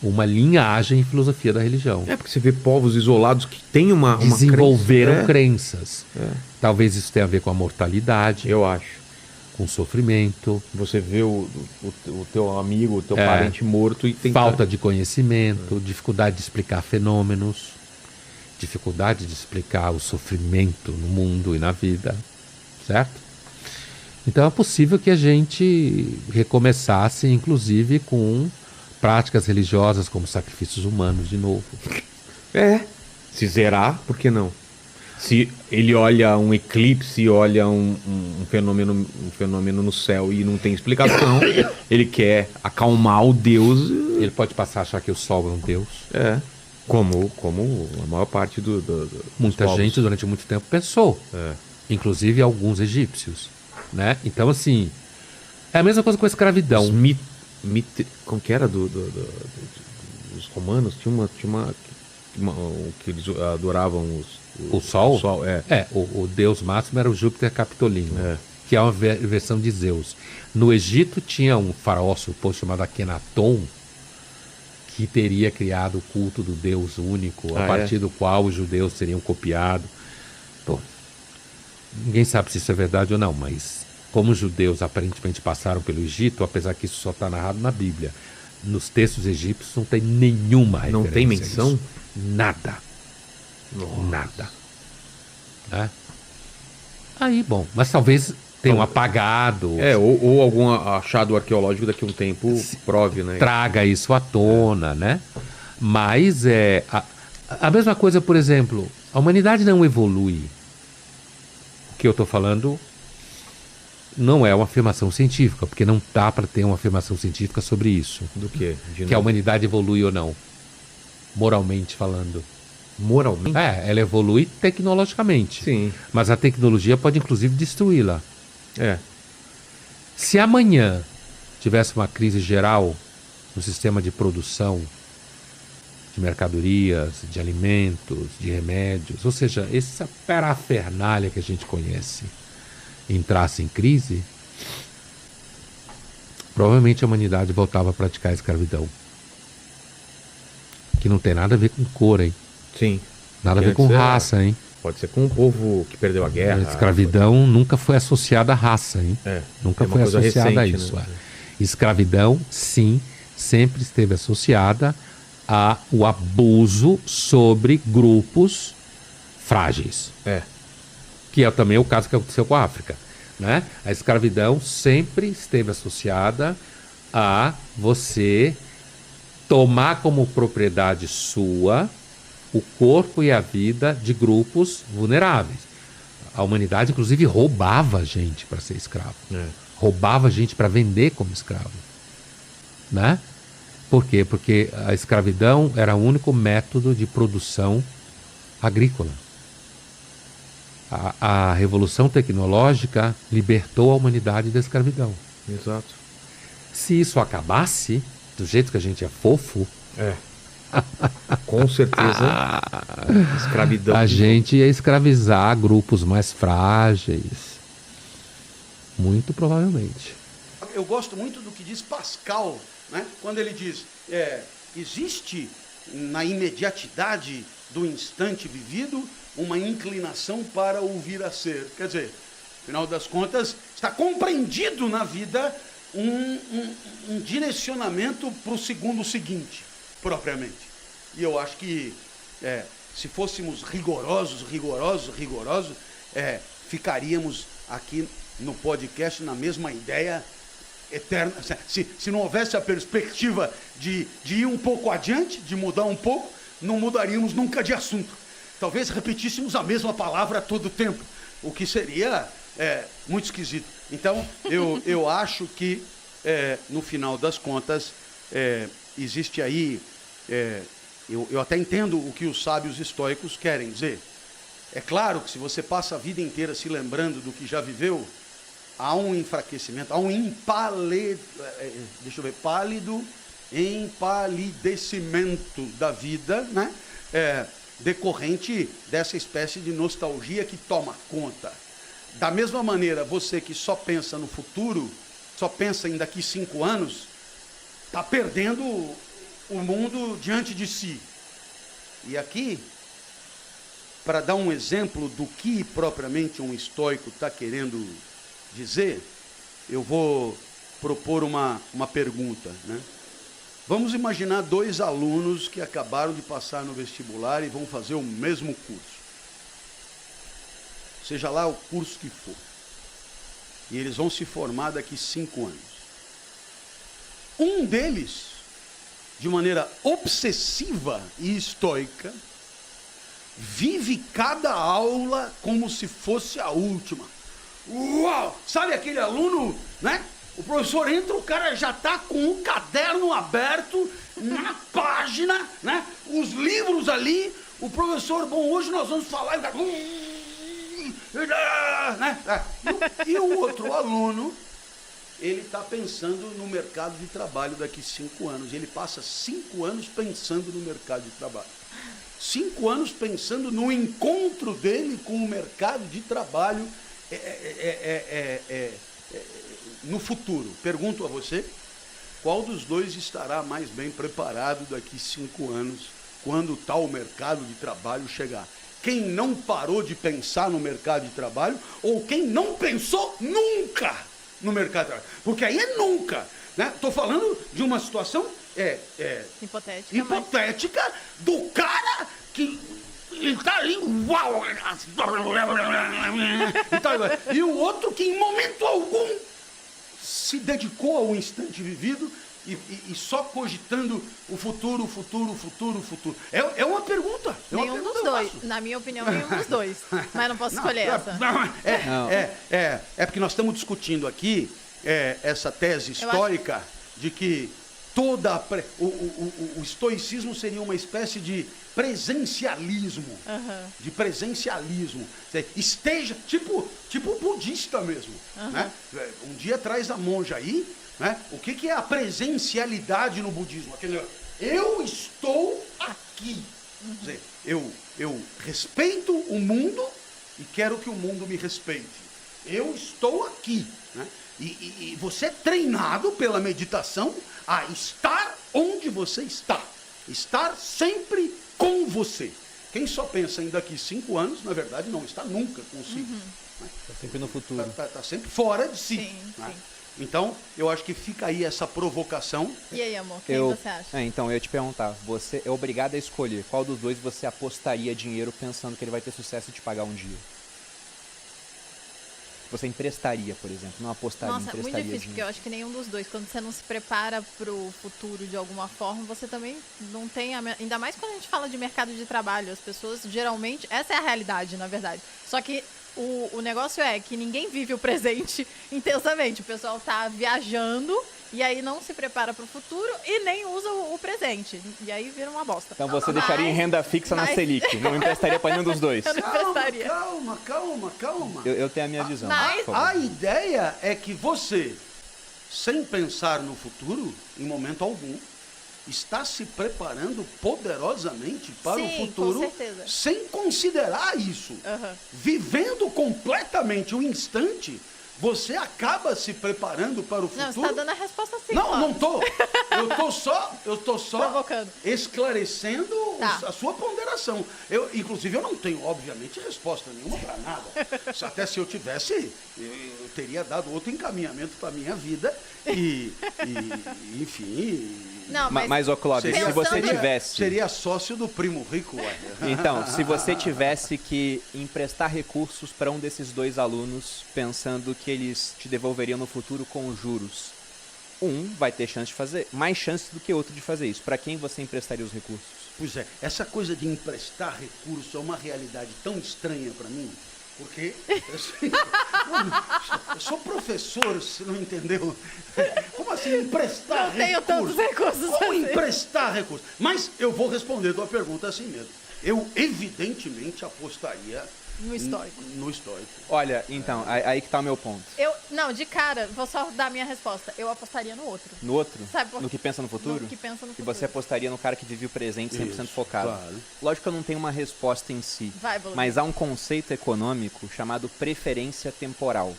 uma linhagem em filosofia da religião. Porque você vê povos isolados que têm uma desenvolveram crenças. Talvez isso tenha a ver com a mortalidade. Eu acho. Com sofrimento. Você vê o teu amigo, o teu parente morto e tem falta de conhecimento, dificuldade de explicar fenômenos, dificuldade de explicar o sofrimento no mundo e na vida, certo? Então é possível que a gente recomeçasse, inclusive, com práticas religiosas como sacrifícios humanos de novo. Se zerar, por que não? Se ele olha um eclipse, olha um fenômeno no céu e não tem explicação, ele quer acalmar o Deus. Ele pode passar a achar que o Sol é um Deus. Como a maior parte muita gente durante muito tempo pensou. Inclusive alguns egípcios. Né? Então, assim, é a mesma coisa com a escravidão. Como que era dos romanos? Tinha uma que eles adoravam o Sol? O Sol, o deus máximo era o Júpiter Capitolino, que é uma versão de Zeus. No Egito tinha um faraó suposto chamado Akenaton, que teria criado o culto do Deus único, a partir do qual os judeus seriam copiados. Bom, ninguém sabe se isso é verdade ou não, mas como os judeus aparentemente passaram pelo Egito, apesar que isso só está narrado na Bíblia, nos textos egípcios não tem nenhuma referência. Não tem menção? Nada. Nada. Aí, bom, mas talvez tenham apagado. Ou algum achado arqueológico daqui a um tempo prove, né? Traga isso à tona, né? Mas a mesma coisa, por exemplo, a humanidade não evolui. O que eu estou falando não é uma afirmação científica, porque não dá para ter uma afirmação científica sobre isso. Do quê? Que a humanidade evolui ou não, moralmente falando. Moralmente? Ela evolui tecnologicamente. Sim. Mas a tecnologia pode inclusive destruí-la. Se amanhã tivesse uma crise geral no sistema de produção de mercadorias, de alimentos, de remédios, ou seja, essa parafernália que a gente conhece, entrasse em crise, provavelmente a humanidade voltava a praticar a escravidão. Que não tem nada a ver com cor, hein? Sim. Nada a ver com raça, hein? Pode ser com o povo que perdeu a guerra. A escravidão nunca foi associada à raça, hein? Nunca foi associada a isso. Né? Escravidão, sim, sempre esteve associada ao abuso sobre grupos frágeis. Que é também o caso que aconteceu com a África. Né? A escravidão sempre esteve associada a você tomar como propriedade sua o corpo e a vida de grupos vulneráveis. A humanidade, inclusive, roubava gente para ser escravo. Roubava gente para vender como escravo. Né? Por quê? Porque a escravidão era o único método de produção agrícola. A revolução tecnológica libertou a humanidade da escravidão. Exato. Se isso acabasse, do jeito que a gente é fofo... Com certeza, escravidão. A gente ia escravizar grupos mais frágeis. Muito provavelmente. Eu gosto muito do que diz Pascal, né? Quando ele diz, existe na imediatidade do instante vivido uma inclinação para o vir a ser. Quer dizer, afinal das contas, está compreendido na vida um direcionamento para o segundo seguinte, propriamente. E eu acho que se fôssemos rigorosos, ficaríamos aqui no podcast na mesma ideia eterna. Se não houvesse a perspectiva de ir um pouco adiante, de mudar um pouco, não mudaríamos nunca de assunto. Talvez repetíssemos a mesma palavra todo o tempo, o que seria muito esquisito. Então, eu acho que, no final das contas, existe aí... Eu até entendo o que os sábios estoicos querem dizer. É claro que se você passa a vida inteira se lembrando do que já viveu, há um enfraquecimento, há um pálido empalidecimento da vida, né? Decorrente dessa espécie de nostalgia que toma conta. Da mesma maneira, você que só pensa no futuro, só pensa em daqui 5 anos, está perdendo o mundo diante de si. E aqui, para dar um exemplo do que propriamente um estoico está querendo dizer, eu vou propor uma pergunta, né? Vamos imaginar 2 alunos que acabaram de passar no vestibular e vão fazer o mesmo curso. Seja lá o curso que for. E eles vão se formar daqui 5 anos. Um deles, de maneira obsessiva e estoica, vive cada aula como se fosse a última. Uau! Sabe aquele aluno, né? O professor entra, o cara já está com o caderno aberto na página, né? Os livros ali, o professor, bom, hoje nós vamos falar, né? E o outro aluno, ele está pensando no mercado de trabalho daqui 5 anos. Ele passa 5 anos pensando no mercado de trabalho. 5 anos pensando no encontro dele com o mercado de trabalho no futuro. Pergunto a você, qual dos dois estará mais bem preparado daqui 5 anos, quando tal mercado de trabalho chegar? Quem não parou de pensar no mercado de trabalho ou quem não pensou nunca no mercado de trabalho? Porque aí é nunca, né? Estou falando de uma situação hipotética do cara que está ali, uau, e o outro que em momento algum se dedicou ao instante vivido e só cogitando o futuro. É uma pergunta. Nenhum dos dois. Na minha opinião, nenhum dos dois. Mas não posso escolher essa. É porque nós estamos discutindo aqui essa tese histórica de que o estoicismo seria uma espécie de presencialismo. De presencialismo. Esteja, tipo budista mesmo. Né? Um dia traz a monja aí, né? O que é a presencialidade no budismo? Eu estou aqui. Quer dizer, eu respeito o mundo e quero que o mundo me respeite. Eu estou aqui. Né? E você é treinado pela meditação a estar onde você está. Estar sempre com você. Quem só pensa em daqui 5 anos, na verdade, não está nunca consigo. Né? Tá sempre no futuro. Tá sempre fora de si. Sim, né? sim. Então, eu acho que fica aí essa provocação. E aí, amor, quem você acha? Então, eu ia te perguntar, você é obrigado a escolher qual dos dois você apostaria dinheiro pensando que ele vai ter sucesso e te pagar um dia? Você emprestaria, por exemplo, não apostaria, Nossa, é muito emprestaria difícil, porque dinheiro. eu acho que nenhum dos dois, quando você não se prepara pro futuro de alguma forma, você também não tem, ainda mais quando a gente fala de mercado de trabalho, as pessoas geralmente, essa é a realidade, na verdade, só que o negócio é que ninguém vive o presente intensamente, o pessoal tá viajando e aí não se prepara pro futuro e nem usa o presente, e aí vira uma bosta. Então você deixaria em renda fixa na Selic, não emprestaria para nenhum dos dois. Eu não emprestaria. Calma. Eu tenho a minha visão. Mas- por favor. A ideia é que você, sem pensar no futuro, em momento algum, está se preparando poderosamente para Sim, o com futuro, certeza. sem considerar isso. Aham. Vivendo completamente o instante, você acaba se preparando para o futuro. Não, você tá dando a resposta sim. Não, Cláudio. não tô. Eu tô só Provocando. esclarecendo Tá. a sua ponderação. Inclusive, eu não tenho, obviamente, resposta nenhuma para nada. Até se eu tivesse, eu teria dado outro encaminhamento para minha vida enfim. Não, Mas, ô Clóvis, se você Pensando- tivesse... Seria sócio do primo rico, ué. Então, se você tivesse que emprestar recursos para um desses dois alunos, pensando que eles te devolveriam no futuro com juros, um vai ter chance de fazer, mais chance do que outro de fazer isso. Para quem você emprestaria os recursos? Pois é, essa coisa de emprestar recurso é uma realidade tão estranha para mim, porque eu sou professor, você não entendeu? Como assim emprestar Não tenho tantos recursos Como assim. emprestar recursos? Mas eu vou responder a tua pergunta assim mesmo. Eu evidentemente apostaria No histórico. no histórico. Olha, então, aí que tá o meu ponto. Não, de cara, vou só dar a minha resposta. Eu apostaria no outro. No outro? Sabe por No quê? que pensa no futuro? No que pensa no E futuro. você apostaria no cara que vive o presente 100% Isso, focado. claro. Lógico que eu não tenho uma resposta em si, Vai, Bolo. mas há um conceito econômico chamado preferência temporal,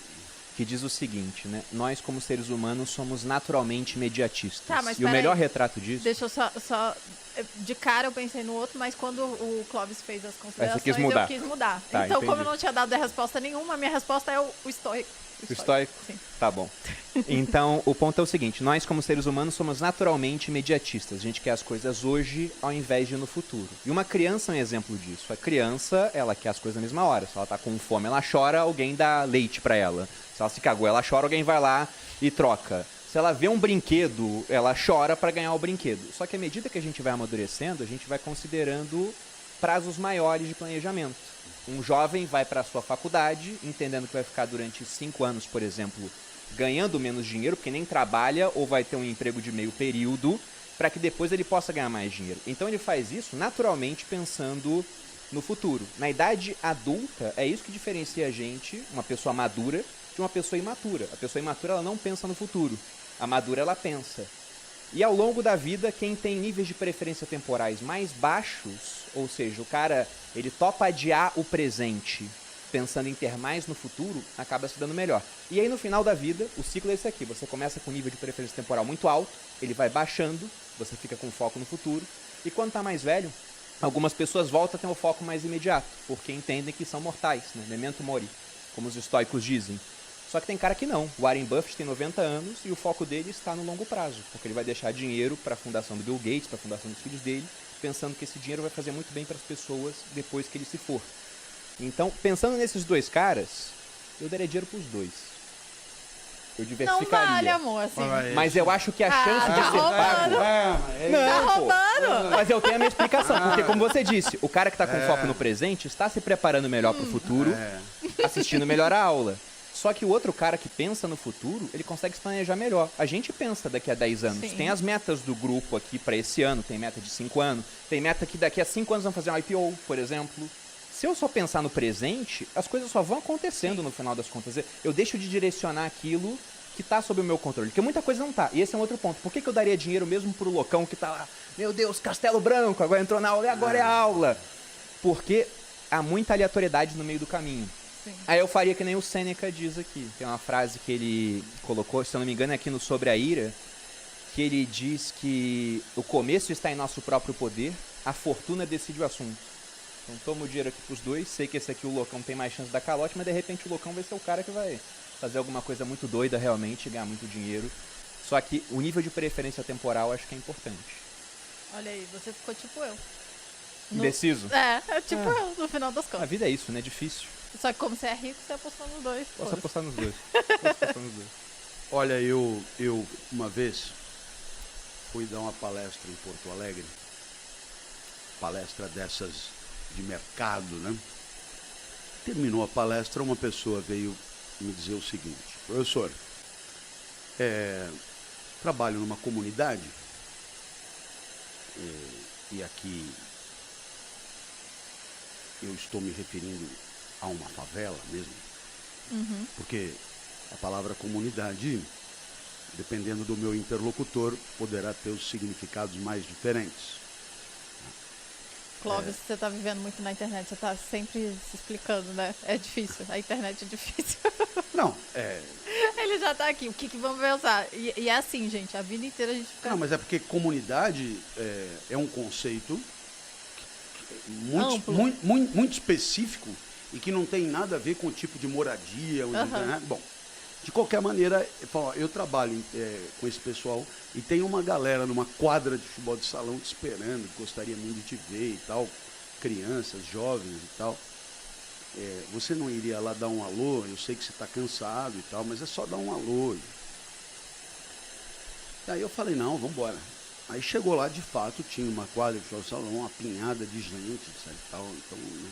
que diz o seguinte, né? Nós, como seres humanos, somos naturalmente imediatistas. Tá, mas E o peraí. melhor retrato disso... Deixa eu só... De cara eu pensei no outro, mas quando o Clóvis fez as considerações, quis mudar. eu quis mudar. Tá, então, como entendi. eu não tinha dado a resposta nenhuma, a minha resposta é o estoico. O estoico? Sim. Tá bom. Então, o ponto é o seguinte, nós como seres humanos somos naturalmente imediatistas. A gente quer as coisas hoje ao invés de no futuro. E uma criança é um exemplo disso. A criança, ela quer as coisas na mesma hora. Se ela tá com fome, ela chora, alguém dá leite pra ela. Se ela se cagou, ela chora, alguém vai lá e troca. Se ela vê um brinquedo, ela chora pra ganhar o brinquedo. Só que à medida que a gente vai amadurecendo, a gente vai considerando prazos maiores de planejamento. Um jovem vai para a sua faculdade, entendendo que vai ficar durante 5 anos, por exemplo, ganhando menos dinheiro, porque nem trabalha ou vai ter um emprego de meio período, para que depois ele possa ganhar mais dinheiro. Então ele faz isso naturalmente pensando no futuro. Na idade adulta, é isso que diferencia a gente, uma pessoa madura, de uma pessoa imatura. A pessoa imatura, ela não pensa no futuro. A madura, ela pensa. E ao longo da vida, quem tem níveis de preferência temporais mais baixos, ou seja, o cara, ele topa adiar o presente, pensando em ter mais no futuro, acaba se dando melhor. E aí no final da vida, o ciclo é esse aqui. Você começa com um nível de preferência temporal muito alto, ele vai baixando, você fica com foco no futuro. E quando tá mais velho, algumas pessoas voltam a ter um foco mais imediato, porque entendem que são mortais, né? Memento mori, como os estoicos dizem. Só que tem cara que não. O Warren Buffett tem 90 anos e o foco dele está no longo prazo, porque ele vai deixar dinheiro para a fundação do Bill Gates, para a fundação dos filhos dele, pensando que esse dinheiro vai fazer muito bem para as pessoas depois que ele se for. Então, pensando nesses dois caras, eu daria dinheiro para os dois. Eu Não diversificaria. vale, amor, assim. Mas eu acho que a chance de tá ser roubando. pago... Tá Não, pô. roubando. Mas eu tenho a minha explicação, porque como você disse, o cara que está com foco no presente está se preparando melhor para o futuro, assistindo melhor a aula. Só que o outro cara que pensa no futuro, ele consegue se planejar melhor. A gente pensa daqui a 10 anos. Sim. Tem as metas do grupo aqui para esse ano, tem meta de 5 anos, tem meta que daqui a 5 anos vão fazer um IPO, por exemplo. Se eu só pensar no presente, as coisas só vão acontecendo no final das contas. Eu deixo de direcionar aquilo que tá sob o meu controle, porque muita coisa não tá. E esse é um outro ponto. Por que eu daria dinheiro mesmo pro loucão que tá lá? Meu Deus, Castelo Branco, agora entrou na aula e agora é a aula. Porque há muita aleatoriedade no meio do caminho. Sim. Aí eu faria que nem o Sêneca diz aqui. Tem uma frase que ele colocou, se eu não me engano, é aqui no Sobre a Ira, que ele diz que o começo está em nosso próprio poder, a fortuna decide o assunto. Então toma o dinheiro aqui pros dois, sei que esse aqui o loucão tem mais chance da calote, mas de repente o loucão vai ser o cara que vai fazer alguma coisa muito doida realmente, ganhar muito dinheiro. Só que o nível de preferência temporal acho que é importante. Olha aí, você ficou tipo eu. Indeciso? É tipo eu, no final das A contas. vida é isso, né? Difícil. Só que como você é rico, você apostou nos dois. Posso foda-se. apostar nos dois. Posso apostar nos dois. Olha, eu uma vez fui dar uma palestra em Porto Alegre, palestra dessas de mercado, né? Terminou a palestra, uma pessoa veio me dizer o seguinte: professor, trabalho numa comunidade e aqui eu estou me referindo a uma favela mesmo, porque a palavra comunidade, dependendo do meu interlocutor, poderá ter os significados mais diferentes. Clóvis, você tá vivendo muito na internet, você tá sempre se explicando, né? É difícil, a internet é difícil. Não, Ele já tá aqui, o que vamos pensar? E é assim, gente, a vida inteira a gente fica... não, mas é porque comunidade é um conceito Amplo. muito específico e que não tem nada a ver com o tipo de moradia. Né? Bom, de qualquer maneira, eu trabalho com esse pessoal e tem uma galera numa quadra de futebol de salão te esperando, que gostaria muito de te ver e tal, crianças, jovens e tal. Você não iria lá dar um alô? Eu sei que você está cansado e tal, mas é só dar um alô. E aí eu falei, não, vamos embora. Aí chegou lá, de fato, tinha uma quadra de futebol de salão, uma pinhada de gente, sabe, e tal. Então, né,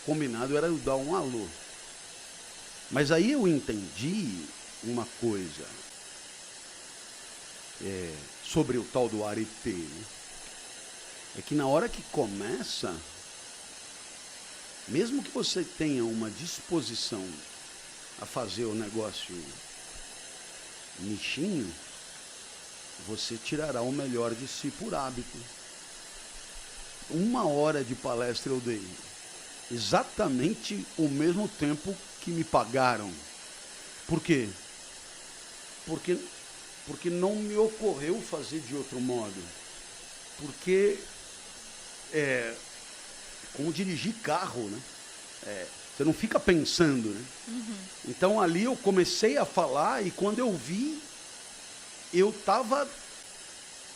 combinado era eu dar um alô. Mas aí eu entendi uma coisa sobre o tal do arete, né? É que na hora que começa, mesmo que você tenha uma disposição a fazer o negócio nichinho, você tirará o melhor de si por hábito. 1 hora de palestra eu dei, exatamente o mesmo tempo que me pagaram. Por quê? Porque não me ocorreu fazer de outro modo. Porque como dirigir carro, né? Você não fica pensando, né? Então ali eu comecei a falar e quando eu vi, eu estava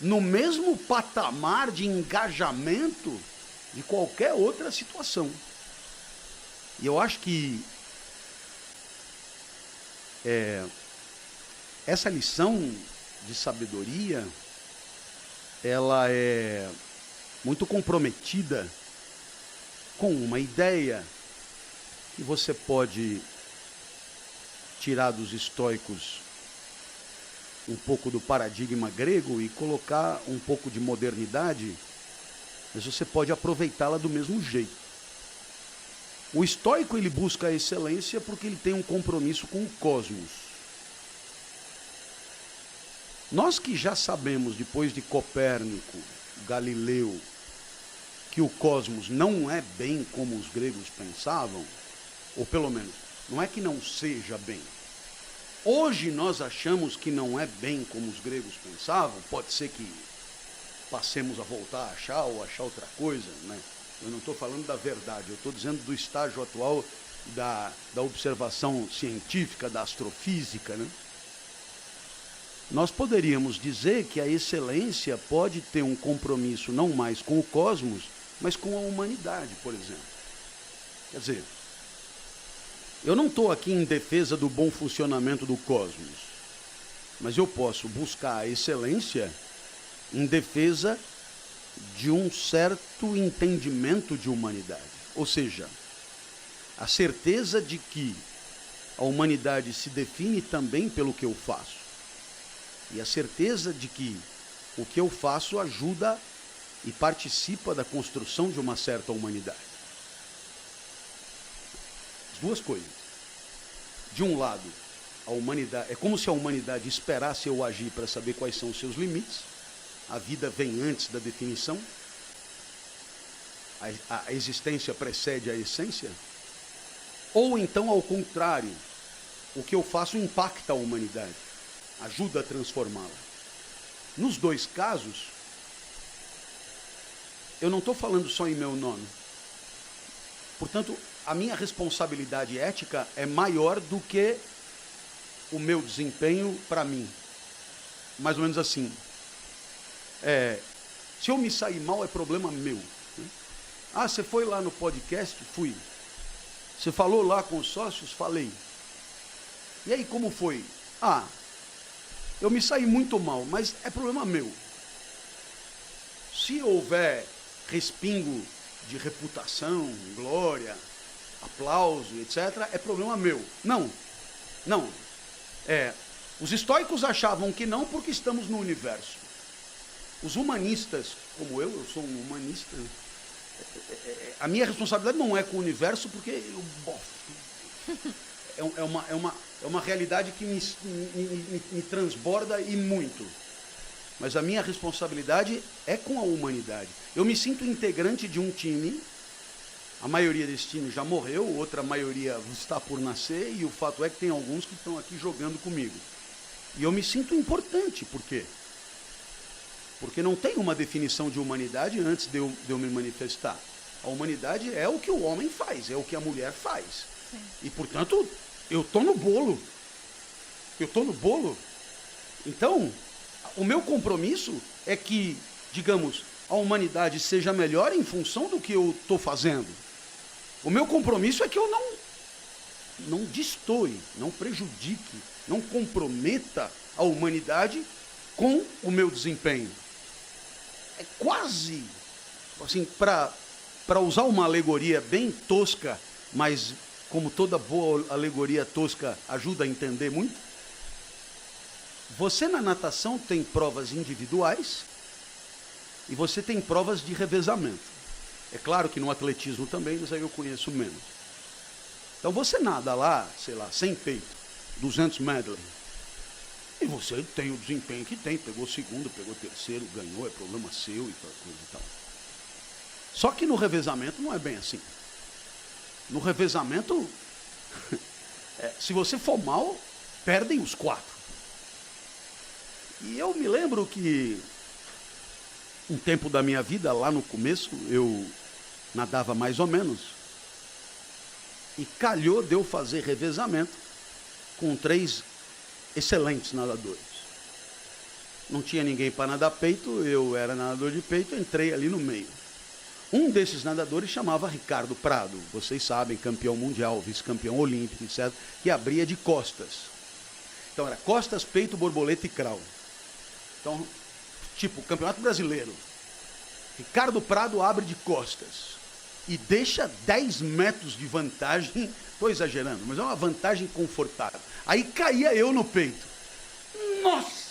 no mesmo patamar de engajamento de qualquer outra situação. E eu acho que essa lição de sabedoria, ela é muito comprometida com uma ideia que você pode tirar dos estoicos um pouco do paradigma grego e colocar um pouco de modernidade, mas você pode aproveitá-la do mesmo jeito. O estoico, ele busca a excelência porque ele tem um compromisso com o cosmos. Nós que já sabemos, depois de Copérnico, Galileu, que o cosmos não é bem como os gregos pensavam, ou pelo menos, não é que não seja bem. Hoje nós achamos que não é bem como os gregos pensavam, pode ser que passemos a voltar a achar ou achar outra coisa, né? Eu não estou falando da verdade, eu estou dizendo do estágio atual da observação científica, da astrofísica, né? Nós poderíamos dizer que a excelência pode ter um compromisso não mais com o cosmos, mas com a humanidade, por exemplo. Quer dizer, eu não estou aqui em defesa do bom funcionamento do cosmos, mas eu posso buscar a excelência em defesa de um certo entendimento de humanidade. Ou seja, a certeza de que a humanidade se define também pelo que eu faço. E a certeza de que o que eu faço ajuda e participa da construção de uma certa humanidade. As duas coisas. De um lado, a humanidade, é como se a humanidade esperasse eu agir para saber quais são os seus limites. A vida vem antes da definição. A existência precede a essência. Ou então, ao contrário, o que eu faço impacta a humanidade, ajuda a transformá-la. Nos dois casos, eu não estou falando só em meu nome. Portanto, a minha responsabilidade ética é maior do que o meu desempenho para mim. Mais ou menos assim. Se eu me sair mal, é problema meu. Ah, você foi lá no podcast? Fui. Você falou lá com os sócios? Falei. E aí, como foi? Ah, eu me saí muito mal, mas é problema meu. Se houver respingo de reputação, glória, aplauso, etc., é problema meu. Não. Os estoicos achavam que não porque estamos no universo. Os humanistas, como eu sou um humanista, a minha responsabilidade não é com o universo porque eu bofo. É uma realidade que me transborda e muito. Mas a minha responsabilidade é com a humanidade. Eu me sinto integrante de um time. A maioria desse time já morreu, outra maioria está por nascer, e o fato é que tem alguns que estão aqui jogando comigo. E eu me sinto importante. Por quê? Porque não tem uma definição de humanidade antes de eu me manifestar. A humanidade é o que o homem faz, é o que a mulher faz. Sim. E, portanto, eu estou no bolo. Então, o meu compromisso é que, digamos, a humanidade seja melhor em função do que eu estou fazendo. O meu compromisso é que eu não destoie, não prejudique, não comprometa a humanidade com o meu desempenho. É quase, assim, para usar uma alegoria bem tosca, mas como toda boa alegoria tosca ajuda a entender muito, você na natação tem provas individuais e você tem provas de revezamento. É claro que no atletismo também, mas aí eu conheço menos. Então você nada lá, sei lá, 100 peito, 200 medley. E você tem o desempenho que tem, pegou segundo, pegou terceiro, ganhou, é problema seu e tal coisa e tal. Só que no revezamento não é bem assim. No revezamento, se você for mal, perdem os 4. E eu me lembro que um tempo da minha vida, lá no começo, eu nadava mais ou menos. E calhou de eu fazer revezamento com 3 excelentes nadadores. Não tinha ninguém para nadar peito, eu era nadador de peito, entrei ali no meio. Um desses nadadores chamava Ricardo Prado, vocês sabem, campeão mundial, vice-campeão olímpico, etc., que abria de costas. Então era costas, peito, borboleta e crawl. Então, tipo, campeonato brasileiro. Ricardo Prado abre de costas e deixa 10 metros de vantagem, estou exagerando, mas é uma vantagem confortável. Aí caía eu no peito. Nossa!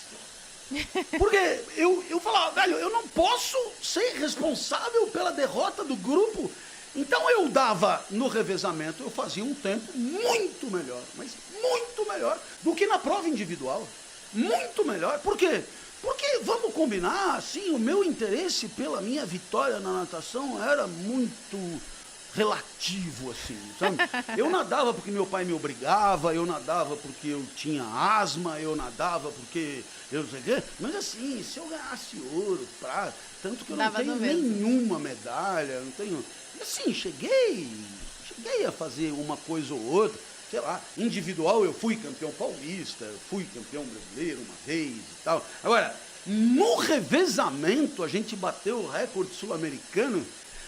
Porque eu falava, velho, eu não posso ser responsável pela derrota do grupo. Então eu dava no revezamento, eu fazia um tempo muito melhor, mas muito melhor do que na prova individual. Muito melhor. Por quê? Porque, vamos combinar, assim, o meu interesse pela minha vitória na natação era muito relativo, assim, sabe? Eu nadava porque meu pai me obrigava, eu nadava porque eu tinha asma, eu nadava porque eu não sei o quê, mas assim, se eu ganhasse ouro, prata, tanto que eu não tenho nenhuma medalha, não tenho... Assim, cheguei a fazer uma coisa ou outra, sei lá, individual eu fui campeão paulista, fui campeão brasileiro uma vez e tal. Agora, no revezamento a gente bateu o recorde sul-americano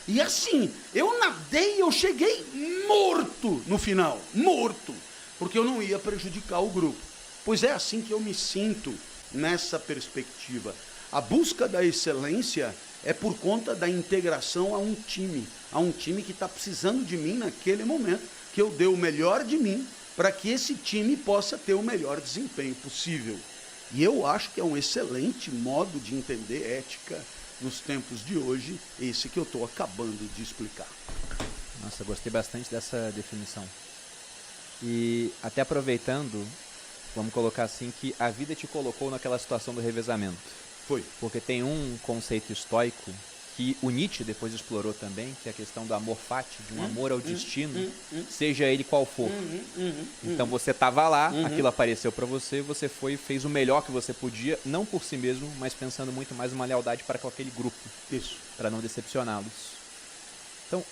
e assim, eu nadei, eu cheguei morto no final, morto, porque eu não ia prejudicar o grupo. Pois é assim que eu me sinto nessa perspectiva. A busca da excelência é por conta da integração a um time que está precisando de mim naquele momento, que eu dê o melhor de mim para que esse time possa ter o melhor desempenho possível. E eu acho que é um excelente modo de entender ética nos tempos de hoje, esse que eu estou acabando de explicar. Nossa, gostei bastante dessa definição. E até aproveitando, vamos colocar assim, que a vida te colocou naquela situação do revezamento. Foi. Porque tem um conceito estoico que o Nietzsche depois explorou também, que é a questão do amor fati, de um amor ao destino, seja ele qual for. Então você estava lá, aquilo apareceu para você, você foi e fez o melhor que você podia, não por si mesmo, mas pensando muito mais uma lealdade para com aquele grupo. Isso. Para não decepcioná-los. Então,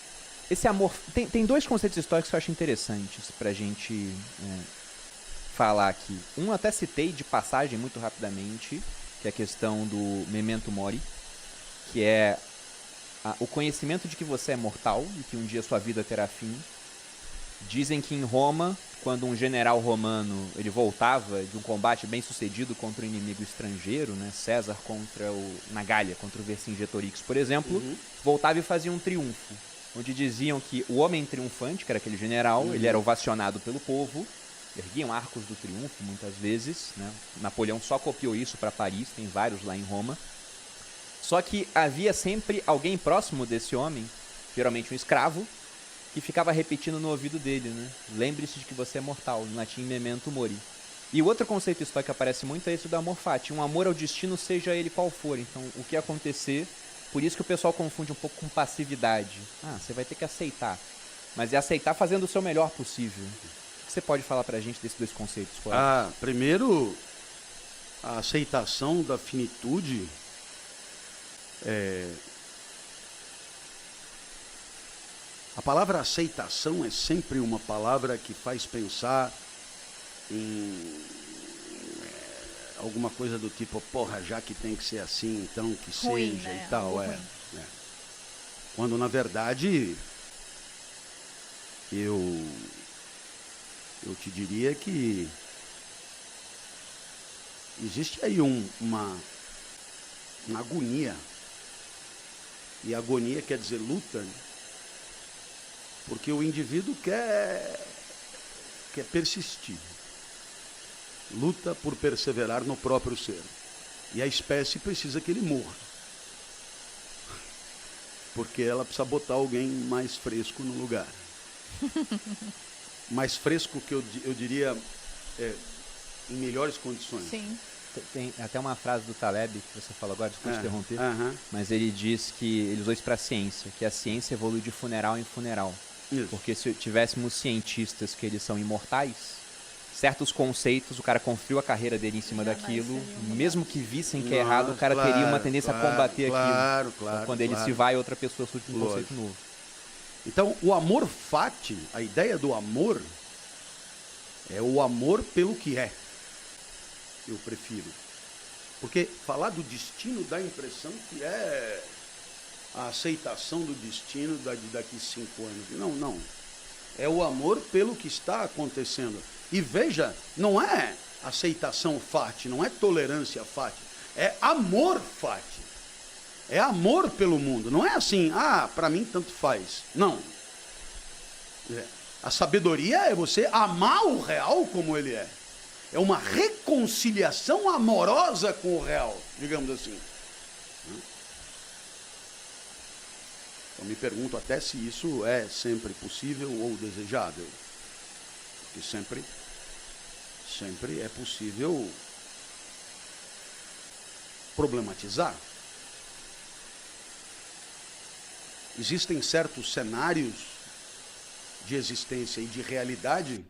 esse amor... Tem dois conceitos históricos que eu acho interessantes pra gente falar aqui. Um até citei de passagem muito rapidamente, que é a questão do memento mori, que é o conhecimento de que você é mortal e que um dia sua vida terá fim. Dizem que em Roma, quando um general romano ele voltava de um combate bem sucedido contra um inimigo estrangeiro, né, César na Gália, contra o Vercingetorix, por exemplo, voltava e fazia um triunfo, onde diziam que o homem triunfante, que era aquele general, ele era ovacionado pelo povo, erguiam arcos do triunfo muitas vezes, né? Napoleão só copiou isso para Paris, tem vários lá em Roma. Só que havia sempre alguém próximo desse homem, geralmente um escravo, que ficava repetindo no ouvido dele, né? Lembre-se de que você é mortal, em latim memento mori. E o outro conceito histórico que aparece muito é esse do amor fati, um amor ao destino, seja ele qual for. Então, o que acontecer, por isso que o pessoal confunde um pouco com passividade. Você vai ter que aceitar. Mas é aceitar fazendo o seu melhor possível. O que você pode falar pra gente desses dois conceitos? Primeiro, a aceitação da finitude A palavra aceitação é sempre uma palavra que faz pensar em alguma coisa do tipo, porra, já que tem que ser assim, então que Ruim, seja, né? e tal. Algo ruim. Quando na verdade eu te diria que existe aí uma agonia. E agonia quer dizer luta, né? Porque o indivíduo quer persistir. Luta por perseverar no próprio ser. E a espécie precisa que ele morra. Porque ela precisa botar alguém mais fresco no lugar. Mais fresco que eu diria em melhores condições. Sim. Tem até uma frase do Taleb, que você falou agora, desculpa te interromper, Aham. mas ele diz que ele usou isso para a ciência, que a ciência evolui de funeral em funeral. Isso. Porque se tivéssemos cientistas que eles são imortais, certos conceitos, o cara construiu a carreira dele em cima Jamais daquilo, seriam mesmo que vissem que é Nossa, errado, o cara teria uma tendência a combater aquilo. Claro, Quando ele se vai, outra pessoa surge com um Lógico. conceito novo. Então, o amor fati, a ideia do amor, é o amor pelo que é. Eu prefiro. Porque falar do destino dá a impressão que é a aceitação do destino daqui 5 anos. Não. É o amor pelo que está acontecendo. E veja, não é aceitação fati, não é tolerância fati, é amor fati. É amor pelo mundo. Não é assim, para mim tanto faz. Não. A sabedoria é você amar o real como ele é. É uma reconciliação amorosa com o real, digamos assim. Eu me pergunto até se isso é sempre possível ou desejável. Porque sempre é possível problematizar. Existem certos cenários de existência e de realidade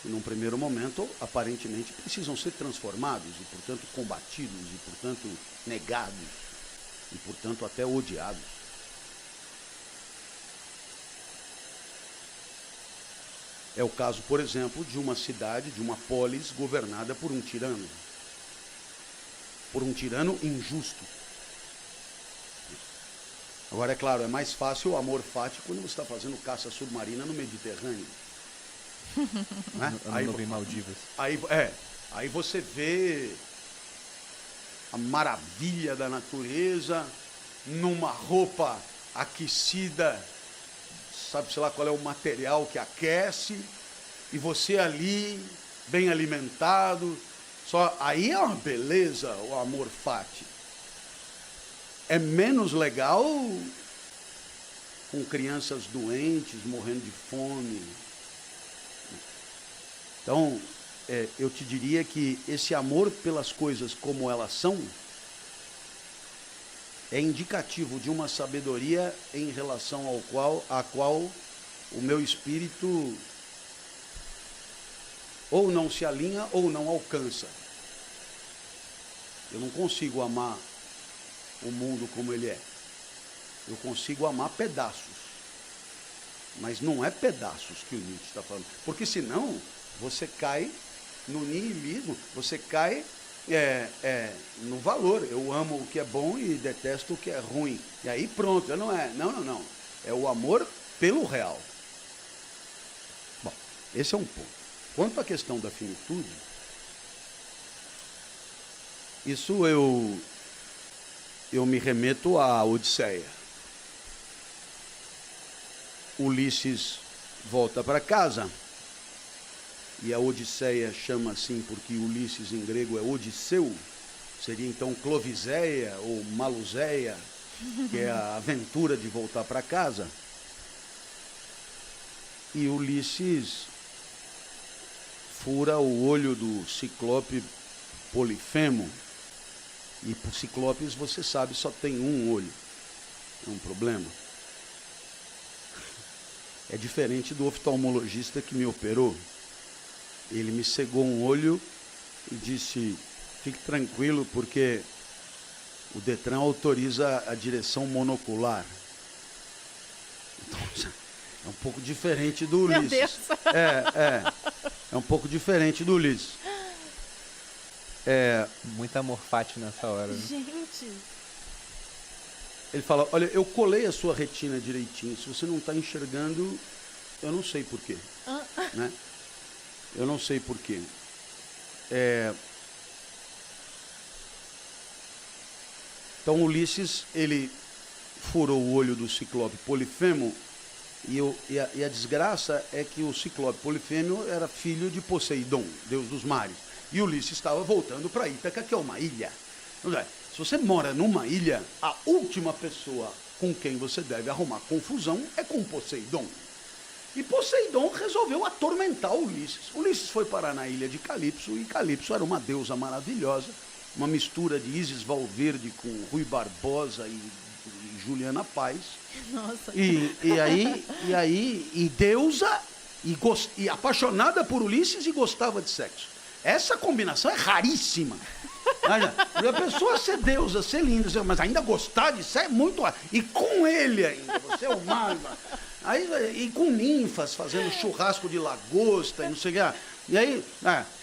que, num primeiro momento, aparentemente precisam ser transformados e, portanto, combatidos e, portanto, negados e, portanto, até odiados. É o caso, por exemplo, de uma cidade, de uma polis governada por um tirano. Por um tirano injusto. Agora, é claro, é mais fácil o amor fati quando você está fazendo caça submarina no Mediterrâneo. Né? Em Maldivas. Aí você vê a maravilha da natureza numa roupa aquecida, sabe-se lá qual é o material que aquece, e você ali, bem alimentado. Aí é uma beleza o amor fati. É menos legal com crianças doentes, morrendo de fome. Então, eu te diria que esse amor pelas coisas como elas são é indicativo de uma sabedoria em relação à qual o meu espírito ou não se alinha ou não alcança. Eu não consigo amar o mundo como ele é. Eu consigo amar pedaços. Mas não é pedaços que o Nietzsche está falando. Porque senão você cai no niilismo, você cai no valor. Eu amo o que é bom e detesto o que é ruim. E aí pronto, não é. Não. É o amor pelo real. Bom, esse é um ponto. Quanto à questão da finitude, isso eu me remeto à Odisseia. Ulisses volta para casa, e a Odisseia chama assim porque Ulisses em grego é Odisseu, seria então Cloviséia ou Maluséia, que é a aventura de voltar para casa. E Ulisses fura o olho do ciclope Polifemo, e por ciclopes, você sabe, só tem um olho. É um problema. É diferente do oftalmologista que me operou. Ele me cegou um olho e disse: fique tranquilo, porque o Detran autoriza a direção monocular. Então, é um pouco diferente do Ulisses. Meu Deus. É um pouco diferente do Ulisses. Muito amor fati nessa hora. Né? Gente. Ele fala: olha, eu colei a sua retina direitinho. Se você não está enxergando, eu não sei porquê. Né? Eu não sei porquê. Então Ulisses, ele furou o olho do ciclope Polifemo, e a desgraça é que o ciclope Polifemo era filho de Poseidon, deus dos mares. E Ulisses estava voltando para Ítaca, que é uma ilha. Se você mora numa ilha, a última pessoa com quem você deve arrumar confusão é com Poseidon. E Poseidon resolveu atormentar Ulisses. Ulisses foi parar na ilha de Calipso, e Calipso era uma deusa maravilhosa, uma mistura de Isis Valverde com Rui Barbosa e Juliana Paz. Nossa. E deusa, e apaixonada por Ulisses e gostava de sexo. Essa combinação é raríssima. A pessoa ser deusa, ser linda, mas ainda gostar de sexo é muito raro. E com ele ainda, você é uma... E com ninfas, fazendo churrasco de lagosta e não sei o que. E aí,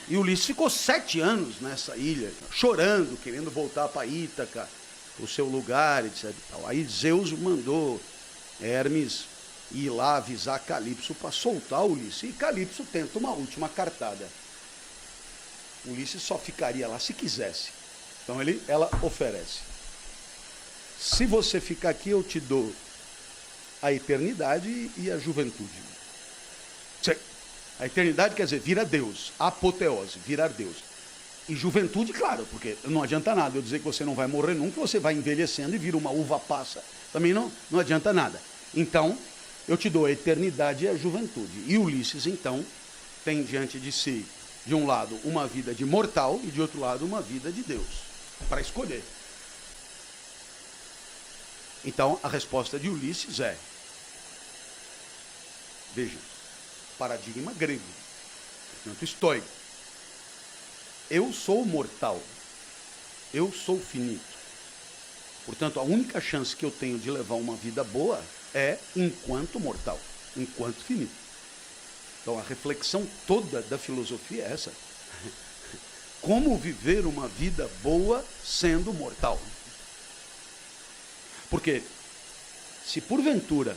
e Ulisses ficou 7 anos nessa ilha, chorando, querendo voltar para Ítaca, para o seu lugar, etc. Aí Zeus mandou Hermes ir lá avisar Calipso para soltar Ulisses. E Calipso tenta uma última cartada. Ulisses só ficaria lá se quisesse. Então ela oferece: se você ficar aqui, eu te dou a eternidade e a juventude. A eternidade quer dizer vira Deus, apoteose, virar Deus. E juventude, claro, porque não adianta nada eu dizer que você não vai morrer nunca, você vai envelhecendo e vira uma uva passa. Também não adianta nada. Então, eu te dou a eternidade e a juventude. E Ulisses, então, tem diante de si, de um lado, uma vida de mortal e de outro lado, uma vida de Deus, para escolher. Então, a resposta de Ulisses é, veja, paradigma grego, portanto, estoico. Eu sou mortal, eu sou finito. Portanto, a única chance que eu tenho de levar uma vida boa é enquanto mortal, enquanto finito. Então, a reflexão toda da filosofia é essa. Como viver uma vida boa sendo mortal? Porque, se porventura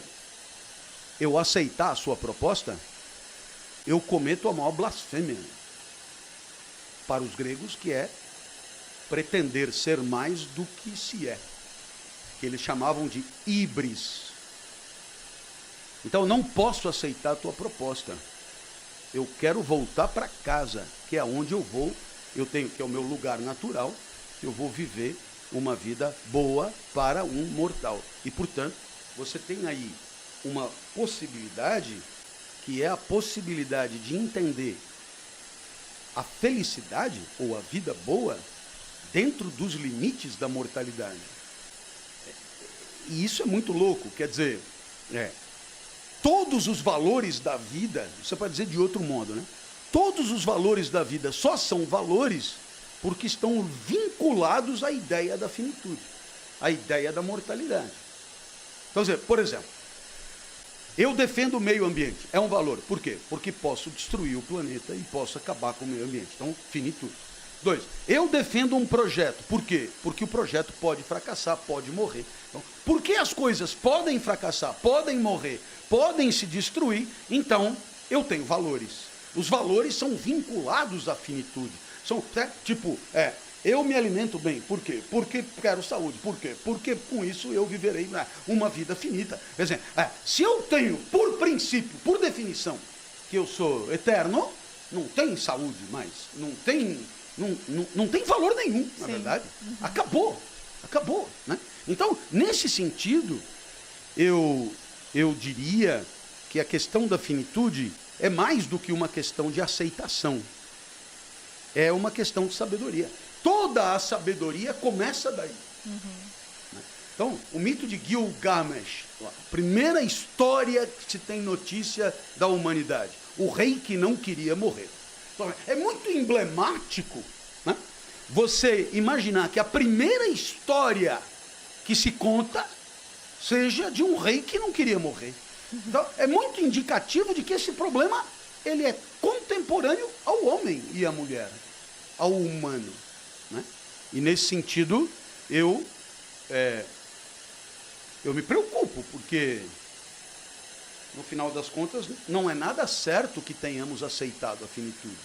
eu aceitar a sua proposta, eu cometo a maior blasfêmia para os gregos, que é pretender ser mais do que se é, que eles chamavam de híbris. Então, eu não posso aceitar a tua proposta. Eu quero voltar para casa, que é onde eu vou, eu tenho, que é o meu lugar natural, eu vou viver uma vida boa para um mortal. E, portanto, você tem aí uma possibilidade, que é a possibilidade de entender a felicidade ou a vida boa dentro dos limites da mortalidade. E isso é muito louco, quer dizer, todos os valores da vida, você pode dizer de outro modo, né? Todos os valores da vida só são valores porque estão vinculados à ideia da finitude, à ideia da mortalidade. Então, por exemplo, eu defendo o meio ambiente, é um valor. Por quê? Porque posso destruir o planeta e posso acabar com o meio ambiente. Então, finitude. 2, eu defendo um projeto. Por quê? Porque o projeto pode fracassar, pode morrer. Então, porque as coisas podem fracassar, podem morrer, podem se destruir, então eu tenho valores. Os valores são vinculados à finitude. São, eu me alimento bem. Por quê? Porque quero saúde. Por quê? Porque com isso eu viverei uma vida finita. Quer dizer, se eu tenho, por princípio, por definição, que eu sou eterno, não tem saúde mais. Não tem valor nenhum, na verdade. Acabou. Né? Então, nesse sentido, eu diria que a questão da finitude é mais do que uma questão de aceitação. É uma questão de sabedoria. Toda a sabedoria começa daí. Então, o mito de Gilgamesh, a primeira história que se tem notícia da humanidade. O rei que não queria morrer. Então, é muito emblemático, né, você imaginar que a primeira história que se conta seja de um rei que não queria morrer. Então, é muito indicativo de que esse problema ele é contemporâneo ao homem e à mulher, ao humano. Né? E nesse sentido, eu me preocupo, porque, no final das contas, não é nada certo que tenhamos aceitado a finitude.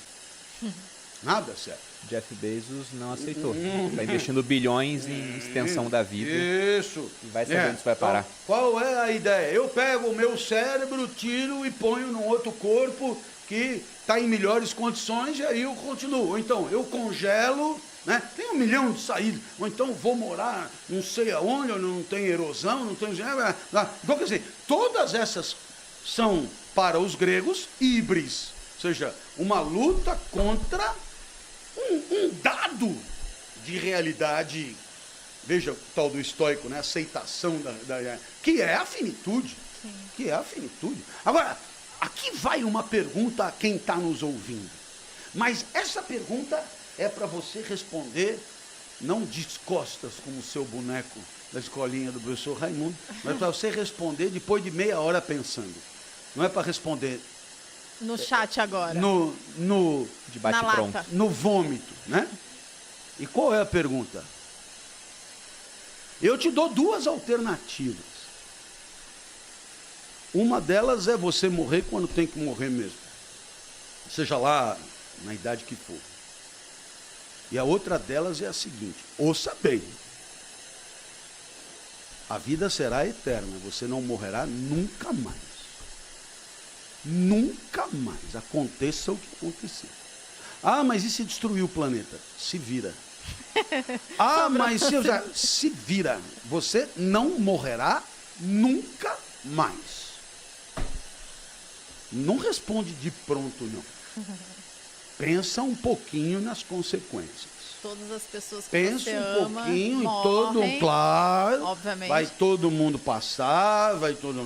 Nada certo. Jeff Bezos não aceitou. Está investindo bilhões em extensão da vida. Isso. E vai saber onde isso vai parar. Então, qual é a ideia? Eu pego o meu cérebro, tiro e ponho num outro corpo que está em melhores condições e aí eu continuo. Ou então, eu congelo, né? Tem 1 milhão de saídas. Ou então, vou morar não sei aonde, onde não tem erosão, não tem... Então, quer dizer, todas essas são, para os gregos, híbris. Ou seja, uma luta contra um dado de realidade, veja o tal do estoico, né? Aceitação que é a finitude. Sim. Que é a finitude. Agora, aqui vai uma pergunta a quem está nos ouvindo. Mas essa pergunta é para você responder, não de costas, como o seu boneco da escolinha do professor Raimundo, mas para você responder depois de meia hora pensando. Não é para responder... No chat agora. No debate pronto. No vômito, né? E qual é a pergunta? Eu te dou 2 alternativas. Uma delas é você morrer quando tem que morrer mesmo. Seja lá na idade que for. E a outra delas é a seguinte: ouça bem. A vida será eterna, você não morrerá nunca mais. Nunca mais, aconteça o que acontecer. Ah, mas e se destruir o planeta? Se vira. Ah, mas se vira. Você não morrerá nunca mais. Não responde de pronto, não. Pensa um pouquinho nas consequências. Todas as pessoas que pensa você um ama, pouquinho morrem, em todo, claro, obviamente. vai todo mundo passar,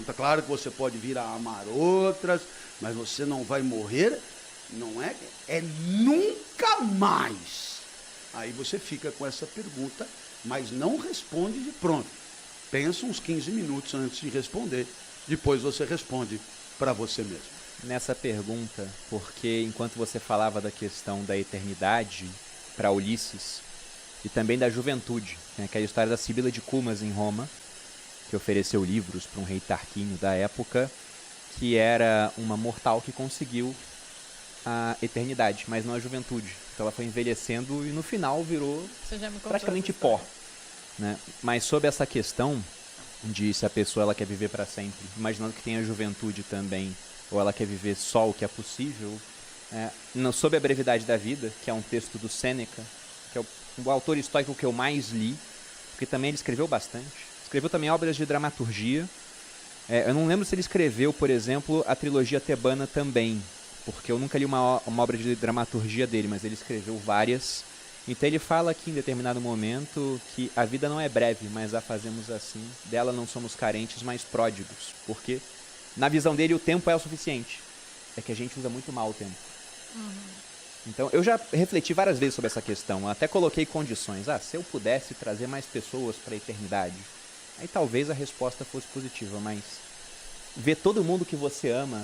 tá claro que você pode vir a amar outras, mas você não vai morrer, não é nunca mais. Aí você fica com essa pergunta, mas não responde de pronto. Pensa uns 15 minutos antes de responder, depois você responde para você mesmo. Nessa pergunta, porque enquanto você falava da questão da eternidade para Ulisses e também da juventude, tem aquela história da Sibila de Cumas em Roma, que ofereceu livros para um rei Tarquínio da época, que era uma mortal que conseguiu a eternidade, mas não a juventude. Então ela foi envelhecendo e no final virou praticamente pó. Né? Mas sobre essa questão de se a pessoa ela quer viver para sempre, imaginando que tem a juventude também, ou ela quer viver só o que é possível, sobre a brevidade da vida, que é um texto do Sêneca, que é o autor estoico que eu mais li, porque também ele escreveu bastante. Escreveu também obras de dramaturgia. Eu não lembro se ele escreveu, por exemplo, a trilogia tebana também, porque eu nunca li uma obra de dramaturgia dele, mas ele escreveu várias. Então ele fala aqui em determinado momento que a vida não é breve, mas a fazemos assim. Dela não somos carentes, mas pródigos. Porque, na visão dele, o tempo é o suficiente. É que a gente usa muito mal o tempo. Então, eu já refleti várias vezes sobre essa questão. Até coloquei condições. Se eu pudesse trazer mais pessoas para a eternidade, aí talvez a resposta fosse positiva. Mas ver todo mundo que você ama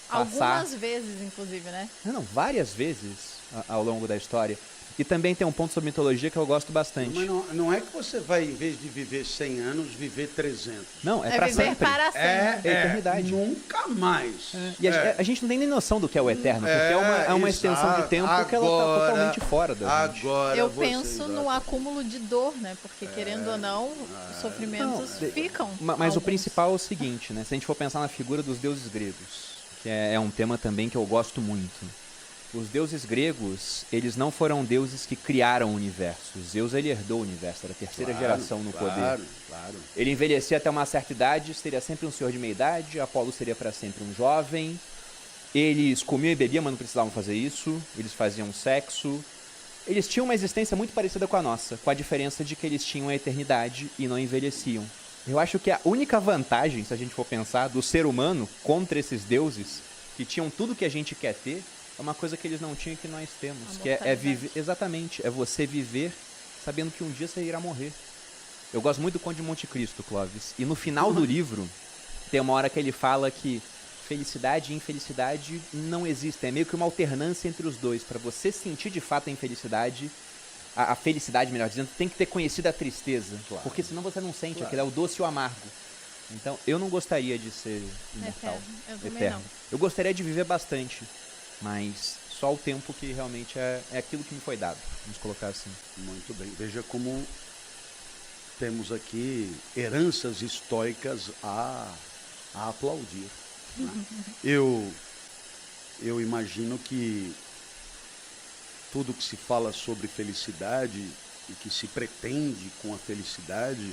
passar... Algumas vezes, inclusive, né? Não, várias vezes ao longo da história. E também tem um ponto sobre mitologia que eu gosto bastante. Mas não é que você vai, em vez de viver 100 anos, viver 300. Não, é É pra viver sempre. para sempre. É eternidade. Nunca mais. E a gente não tem nem noção do que é o eterno, porque é uma extensão de tempo que ela está totalmente fora da gente. Agora Eu você, penso no acúmulo de dor, né? Porque, querendo ou não, os sofrimentos ficam. Mas o alguns. principal é o seguinte, né? Se a gente for pensar na figura dos deuses gregos, que é um tema também que eu gosto muito. Os deuses gregos, eles não foram deuses que criaram o universo. Zeus, ele herdou o universo, era a terceira geração no poder. Claro. Ele envelhecia até uma certa idade, seria sempre um senhor de meia idade, Apolo seria para sempre um jovem. Eles comiam e bebiam, mas não precisavam fazer isso. Eles faziam sexo. Eles tinham uma existência muito parecida com a nossa, com a diferença de que eles tinham a eternidade e não envelheciam. Eu acho que a única vantagem, se a gente for pensar, do ser humano contra esses deuses, que tinham tudo que a gente quer ter, é uma coisa que eles não tinham e que nós temos, que é viver, exatamente, é você viver sabendo que um dia você irá morrer. Eu gosto muito do Conde de Monte Cristo, Clóvis, e no final do livro tem uma hora que ele fala que felicidade e infelicidade não existem, é meio que uma alternância entre os dois. Para você sentir de fato a infelicidade, a felicidade, melhor dizendo, tem que ter conhecido a tristeza, porque senão você não sente, aquilo é o doce e o amargo. Então, eu não gostaria de ser imortal, Eu também eterno. não. Eu gostaria de viver bastante, mas só o tempo que realmente é aquilo que me foi dado, vamos colocar assim. Muito bem. Veja como temos aqui heranças históricas a aplaudir. Né? Eu imagino que tudo que se fala sobre felicidade e que se pretende com a felicidade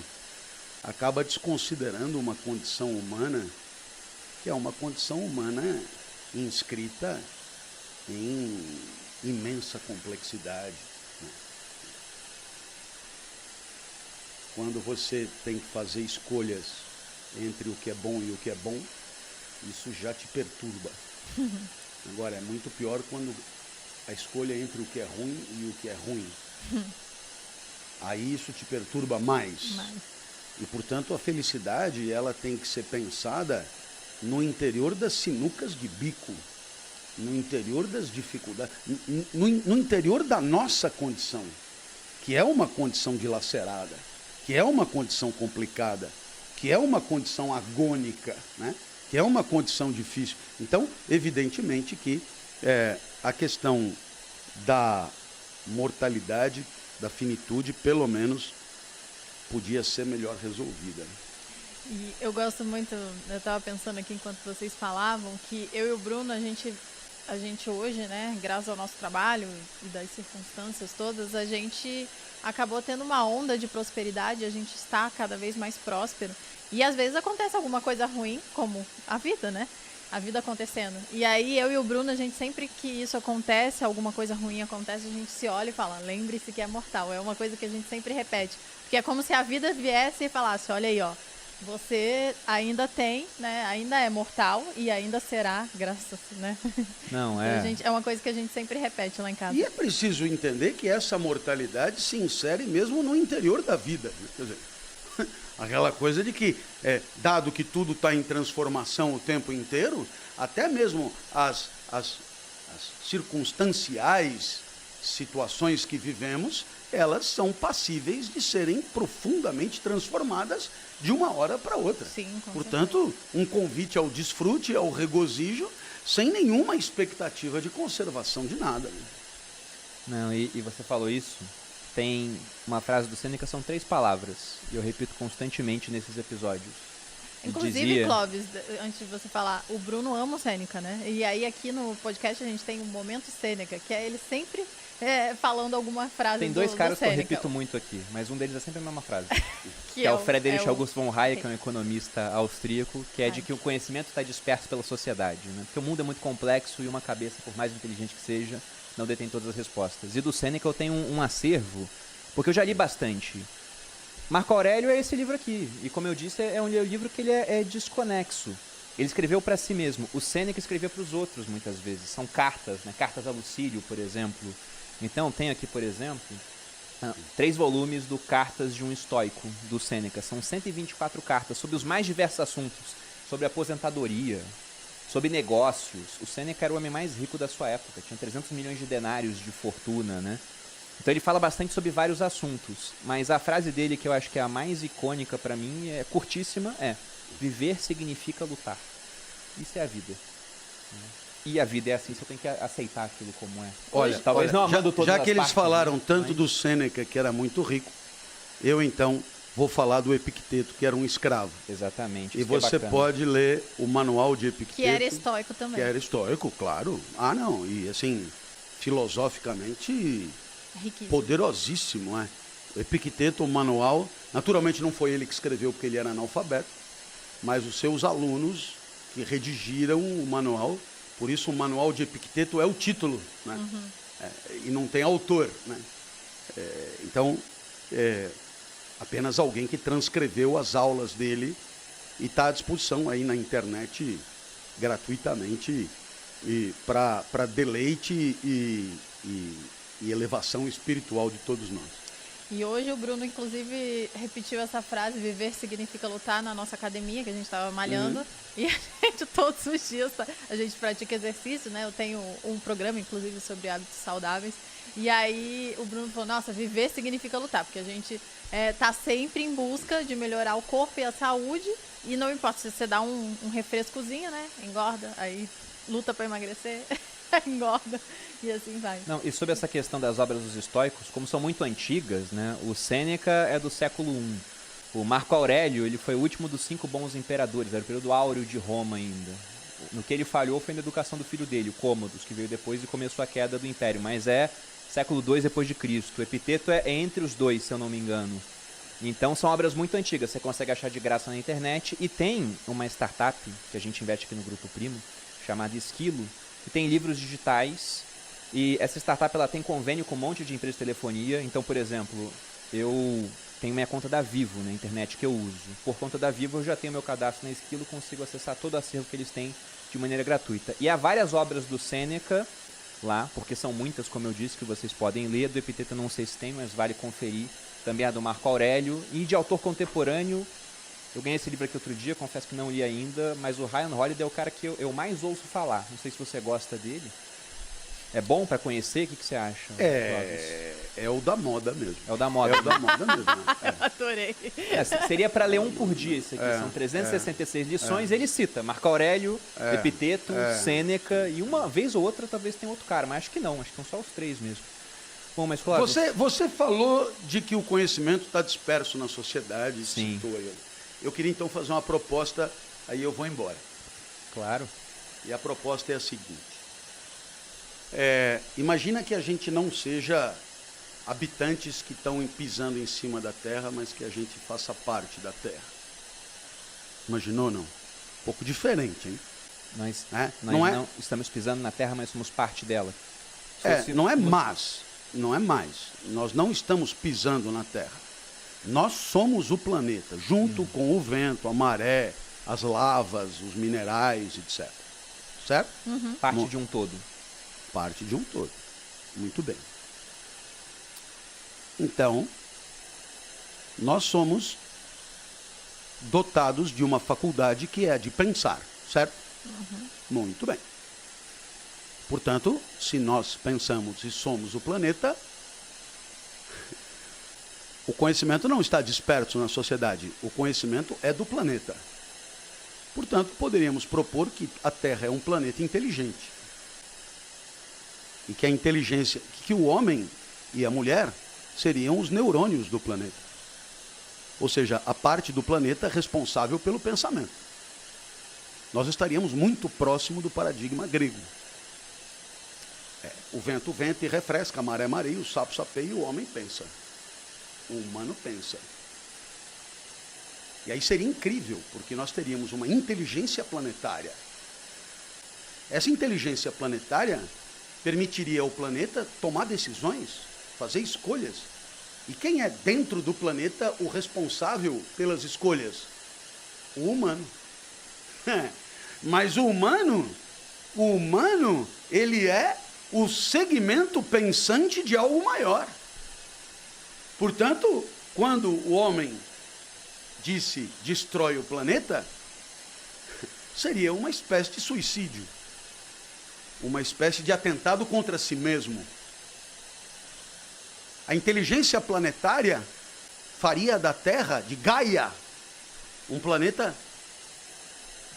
acaba desconsiderando uma condição humana que é uma condição humana inscrita em imensa complexidade. Né? Quando você tem que fazer escolhas entre o que é bom e o que é bom, isso já te perturba. Agora, é muito pior quando a escolha é entre o que é ruim e o que é ruim. Aí isso te perturba mais. E, portanto, a felicidade ela tem que ser pensada no interior das sinucas de bico, no interior das dificuldades, no interior da nossa condição, que é uma condição dilacerada, que é uma condição complicada, que é uma condição agônica, né? Que é uma condição difícil. Então, evidentemente que a questão da mortalidade, da finitude, pelo menos, podia ser melhor resolvida. E eu gosto muito, eu estava pensando aqui enquanto vocês falavam, que eu e o Bruno, a gente hoje, né, graças ao nosso trabalho e das circunstâncias todas, a gente acabou tendo uma onda de prosperidade, a gente está cada vez mais próspero. E às vezes acontece alguma coisa ruim, como a vida, né? A vida acontecendo. E aí eu e o Bruno, a gente sempre que isso acontece, alguma coisa ruim acontece, a gente se olha e fala, lembre-se que é mortal. É uma coisa que a gente sempre repete. Porque é como se a vida viesse e falasse, olha aí, ó, você ainda tem, né? Ainda é mortal e ainda será, graças, né? Não, Então, é uma coisa que a gente sempre repete lá em casa. E é preciso entender que essa mortalidade se insere mesmo no interior da vida. Né? Quer dizer, aquela coisa de que, dado que tudo está em transformação o tempo inteiro, até mesmo as circunstanciais situações que vivemos, elas são passíveis de serem profundamente transformadas de uma hora para outra. Sim, com Portanto, um convite ao desfrute, ao regozijo, sem nenhuma expectativa de conservação de nada. Né? Não, e você falou isso, tem uma frase do Sêneca, são 3 palavras, e eu repito constantemente nesses episódios. Inclusive, dizia... Clóvis, antes de você falar, o Bruno ama o Sêneca, né? E aí aqui no podcast a gente tem um momento Sêneca, que é ele sempre falando alguma frase Tem dois caras do que eu Sêneca. porque muito aqui, mas um deles é sempre a mesma frase. que é o Friedrich August von Hayek, okay. que é um economista austríaco, que é de que o conhecimento está disperso pela sociedade, né? Porque o mundo é muito complexo e uma cabeça, por mais inteligente que seja, não detém todas as respostas. E do Sêneca eu tenho um acervo, porque eu já li bastante. Marco Aurélio é esse livro aqui, e como eu disse, é um livro que ele é desconexo. Ele escreveu para si mesmo. O Sêneca escrevia para os outros, muitas vezes. São cartas, né? Cartas a Lucílio, por exemplo. Então, tem aqui, por exemplo, 3 volumes do Cartas de um Estoico, do Sêneca. São 124 cartas sobre os mais diversos assuntos. Sobre aposentadoria, sobre negócios. O Sêneca era o homem mais rico da sua época. Tinha 300 milhões de denários de fortuna, né? Então ele fala bastante sobre vários assuntos. Mas a frase dele, que eu acho que é a mais icônica para mim, é curtíssima, viver significa lutar. Isso é a vida. E a vida é assim, você tem que aceitar aquilo como é. Olha, talvez não amando todas já as que eles partes, falaram né? tanto do Sêneca, que era muito rico, eu então vou falar do Epicteto, que era um escravo. Exatamente. E isso que é você bacana. pode ler o manual de Epicteto. Que era estoico também. Que era estoico, claro. Ah, não. E assim, filosoficamente Riquíssimo. poderosíssimo, né? O Epicteto, o manual, naturalmente não foi ele que escreveu porque ele era analfabeto, mas os seus alunos que redigiram o manual, por isso o manual de Epicteto é o título, né? E não tem autor, né? Então, apenas alguém que transcreveu as aulas dele e está à disposição aí na internet gratuitamente e para deleite e elevação espiritual de todos nós. E hoje o Bruno, inclusive, repetiu essa frase, viver significa lutar, na nossa academia, que a gente estava malhando. E a gente, todos os dias, a gente pratica exercício, né? Eu tenho um programa, inclusive, sobre hábitos saudáveis. E aí o Bruno falou, nossa, viver significa lutar, porque a gente tá sempre em busca de melhorar o corpo e a saúde. E não importa se você dá um refrescozinho, né? Engorda, aí luta para emagrecer, engorda. E assim vai. Não, e sobre essa questão das obras dos estoicos, como são muito antigas, né? O Sêneca é do século I. O Marco Aurélio, ele foi o último dos 5 bons imperadores, era o período áureo de Roma ainda. No que ele falhou foi na educação do filho dele, o Cômodos, que veio depois e começou a queda do império, mas é século II depois de Cristo. O Epiteto é entre os dois, se eu não me engano. Então são obras muito antigas, você consegue achar de graça na internet, e tem uma startup que a gente investe aqui no Grupo Primo, chamada Esquilo, que tem livros digitais. E essa startup ela tem convênio com um monte de empresas de telefonia. Então, por exemplo, eu tenho minha conta da Vivo na internet que eu uso. Por conta da Vivo eu já tenho meu cadastro na Esquilo, consigo acessar todo o acervo que eles têm de maneira gratuita. E há várias obras do Sêneca lá, porque são muitas, como eu disse, que vocês podem ler. Do Epiteto eu não sei se tem, mas vale conferir. Também a do Marco Aurélio. E de autor contemporâneo, eu ganhei esse livro aqui outro dia, confesso que não li ainda, mas o Ryan Holiday é o cara que eu mais ouço falar. Não sei se você gosta dele. É bom para conhecer? O que você acha? É o da moda mesmo. É o da moda. É o da moda mesmo. Né? Adorei. Seria para ler um por dia isso aqui. São 366 lições. Ele cita Marco Aurélio, Epiteto, Sêneca e uma vez ou outra talvez tenha outro cara, mas acho que não. Acho que são só os 3 mesmo. Bom, mas Flávio... Você falou de que o conhecimento está disperso na sociedade. Sim. Citou eu. Eu queria então fazer uma proposta, aí eu vou embora. Claro. E a proposta é a seguinte. Imagina que a gente não seja habitantes que estão pisando em cima da terra, mas que a gente faça parte da terra. Imaginou, não? Um pouco diferente, hein? Nós não estamos pisando na terra, mas somos parte dela. Não é mais. Nós não estamos pisando na terra. Nós somos o planeta, junto com o vento, a maré, as lavas, os minerais, etc. Certo? Parte de um todo. Parte de um todo. Muito bem. Então, nós somos dotados de uma faculdade que é de pensar, certo? Muito bem. Portanto, se nós pensamos e somos o planeta, o conhecimento não está disperso na sociedade, o conhecimento é do planeta. Portanto, poderíamos propor que a Terra é um planeta inteligente. E que a inteligência, que o homem e a mulher seriam os neurônios do planeta. ou seja, a parte do planeta responsável pelo pensamento. Nós estaríamos muito próximo do paradigma grego. O vento venta e refresca, a maré mareia, o sapo sapeia e o homem pensa. O humano pensa. E aí seria incrível, porque nós teríamos uma inteligência planetária. Essa inteligência planetária permitiria ao planeta tomar decisões, fazer escolhas. E quem é dentro do planeta o responsável pelas escolhas? O humano. Mas o humano, ele é o segmento pensante de algo maior. Portanto, quando o homem disse destrói o planeta, seria uma espécie de suicídio, uma espécie de atentado contra si mesmo. A inteligência planetária faria da Terra, de Gaia, um planeta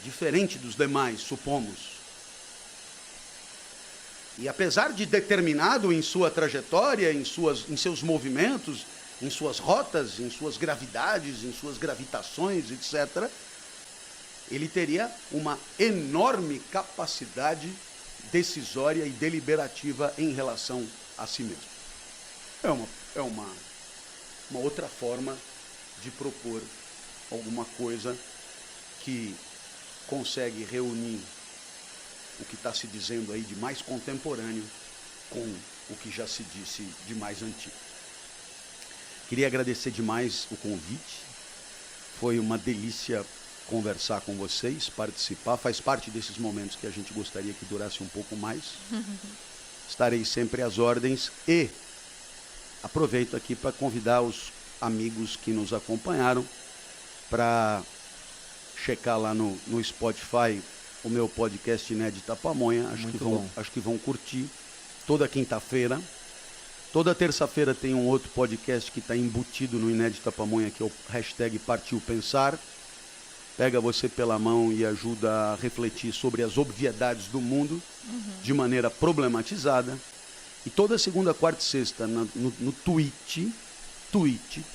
diferente dos demais, supomos. E apesar de determinado em sua trajetória, em seus movimentos, em suas rotas, em suas gravidades, em suas gravitações, etc., ele teria uma enorme capacidade decisória e deliberativa em relação a si mesmo. É uma outra forma de propor alguma coisa que consegue reunir o que está se dizendo aí de mais contemporâneo com o que já se disse de mais antigo. Queria agradecer demais o convite. Foi uma delícia conversar com vocês, participar. Faz parte desses momentos que a gente gostaria que durasse um pouco mais. Estarei sempre às ordens e aproveito aqui para convidar os amigos que nos acompanharam para checar lá no Spotify o meu podcast Inédita Pamonha. Acho que vão curtir. Toda quinta-feira. Toda terça-feira tem um outro podcast que está embutido no Inédita Pamonha, que é o hashtag Partiu Pensar. Pega você pela mão e ajuda a refletir sobre as obviedades do mundo de maneira problematizada. E toda segunda, quarta e sexta no Twitch,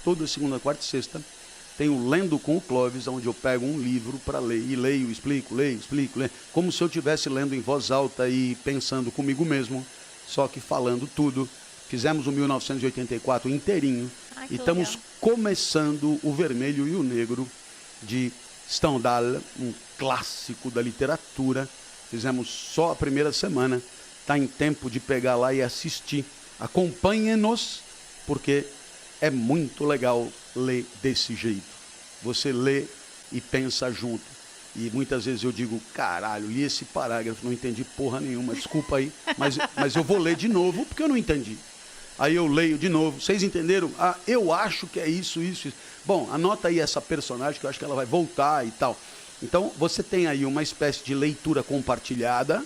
toda segunda, quarta e sexta, tem o Lendo com o Clóvis, onde eu pego um livro para ler e leio, explico, como se eu estivesse lendo em voz alta e pensando comigo mesmo, só que falando tudo. Fizemos o 1984 inteirinho e estamos legal. Começando o Vermelho e o Negro de Stendhal, um clássico da literatura. Fizemos só a primeira semana. Está em tempo de pegar lá e assistir. Acompanhe-nos, porque é muito legal ler desse jeito. Você lê e pensa junto. E muitas vezes eu digo, caralho, li esse parágrafo, não entendi porra nenhuma, desculpa aí, mas eu vou ler de novo porque eu não entendi. Aí eu leio de novo, vocês entenderam? Ah, eu acho que é isso. Bom, anota aí essa personagem que eu acho que ela vai voltar e tal. Então, você tem aí uma espécie de leitura compartilhada,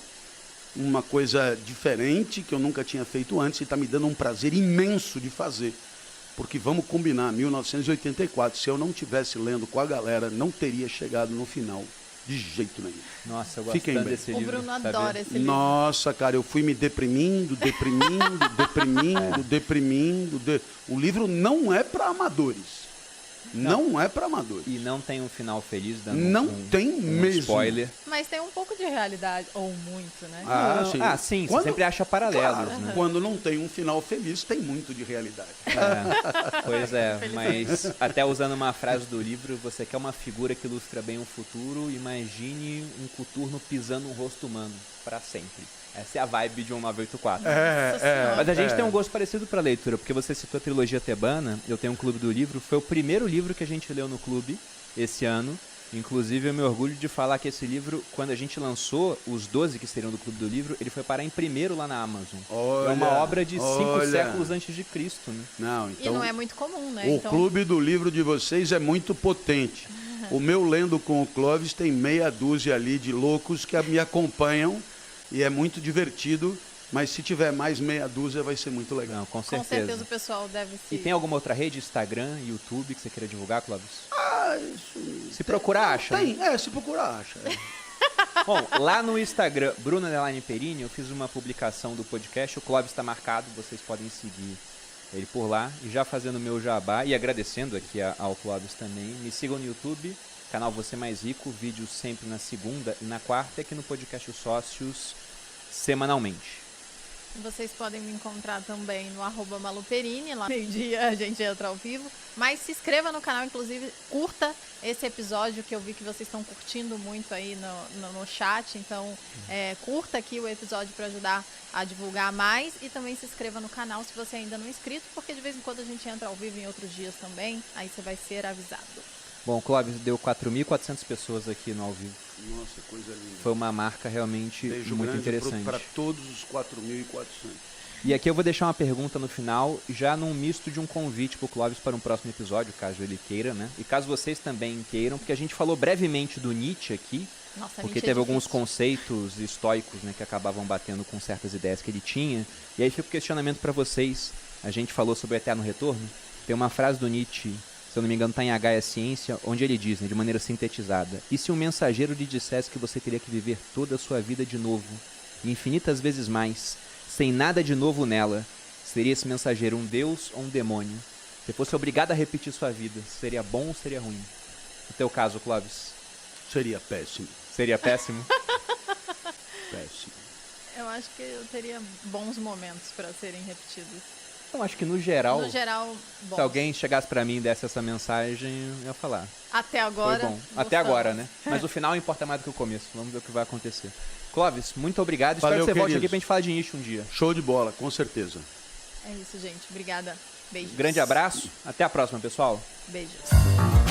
uma coisa diferente que eu nunca tinha feito antes e está me dando um prazer imenso de fazer. Porque vamos combinar, 1984, se eu não tivesse lendo com a galera, não teria chegado no final. De jeito nenhum. Nossa, eu gosto tanto desse livro. O Bruno adora esse livro. Nossa, cara, eu fui me deprimindo. O livro não é para amadores. Não é para amadores. E não tem um final feliz, dando tem mesmo. Spoiler. Mas tem um pouco de realidade, ou muito, né? Sim, você sempre acha paralelos, claro, né? Quando não tem um final feliz, tem muito de realidade. Pois é, mas até usando uma frase do livro, você quer uma figura que ilustra bem o futuro, imagine um coturno pisando um rosto humano, para sempre. Essa é a vibe de 1984. Mas a gente tem um gosto parecido para leitura, porque você citou a trilogia tebana, eu tenho um clube do livro, foi o primeiro livro que a gente leu no clube esse ano. Inclusive, eu me orgulho de falar que esse livro, quando a gente lançou os 12 que seriam do Clube do Livro, ele foi parar em primeiro lá na Amazon. É uma obra de 5 séculos antes de Cristo, né? Não, então, e não é muito comum, né? O Clube do Livro de vocês é muito potente. O meu Lendo com o Clóvis tem meia dúzia ali de loucos que me acompanham e é muito divertido. Mas se tiver mais meia dúzia, vai ser muito legal. Não, com Com certeza o pessoal deve se... E tem alguma outra rede, Instagram, YouTube, que você queira divulgar, Clóvis? Isso... Se procurar, acha. Tem, né? se procurar, acha. Bom, lá no Instagram, Bruno Perini, eu fiz uma publicação do podcast, o Clóvis está marcado, vocês podem seguir ele por lá. E já fazendo o meu jabá e agradecendo aqui ao Clóvis também. Me sigam no YouTube, canal Você Mais Rico, vídeos sempre na segunda e na quarta, e aqui no podcast Os Sócios, semanalmente. Vocês podem me encontrar também no @maluperini, lá meio-dia a gente entra ao vivo. Mas se inscreva no canal, inclusive curta esse episódio, que eu vi que vocês estão curtindo muito aí no chat. Então curta aqui o episódio para ajudar a divulgar mais. E também se inscreva no canal se você ainda não é inscrito, porque de vez em quando a gente entra ao vivo em outros dias também. Aí você vai ser avisado. Bom, Clóvis, deu 4.400 pessoas aqui no ao vivo. Nossa, coisa linda. Foi uma marca realmente Beijo muito grande interessante. para todos os 4.400. E aqui eu vou deixar uma pergunta no final, já num misto de um convite para o Clóvis para um próximo episódio, caso ele queira, né? E caso vocês também queiram, porque a gente falou brevemente do Nietzsche aqui, Nossa, porque Nietzsche teve é alguns difícil. conceitos estoicos, né, que acabavam batendo com certas ideias que ele tinha. E aí fica o questionamento para vocês. A gente falou sobre o eterno retorno. Tem uma frase do Nietzsche, se eu não me engano está em H é Ciência, onde ele diz, né, de maneira sintetizada: e se um mensageiro lhe dissesse que você teria que viver toda a sua vida de novo, infinitas vezes mais, sem nada de novo nela, seria esse mensageiro um deus ou um demônio? Se fosse obrigado a repetir sua vida, seria bom ou seria ruim? No teu caso, Clóvis, Seria péssimo. seria péssimo? Péssimo. Eu acho que eu teria bons momentos para serem repetidos. Eu acho que no geral, No geral, bons. se alguém chegasse pra mim e desse essa mensagem, eu ia falar. Até agora. Foi bom. Até gostamos. agora, né? Mas o final importa mais do que o começo. Vamos ver o que vai acontecer. Clóvis, muito obrigado. Espero Valeu, que você volte queridos. aqui pra gente falar de Nietzsche um dia. Show de bola, com certeza. É isso, gente. Obrigada. Beijos. Grande abraço. Até a próxima, pessoal. Beijos.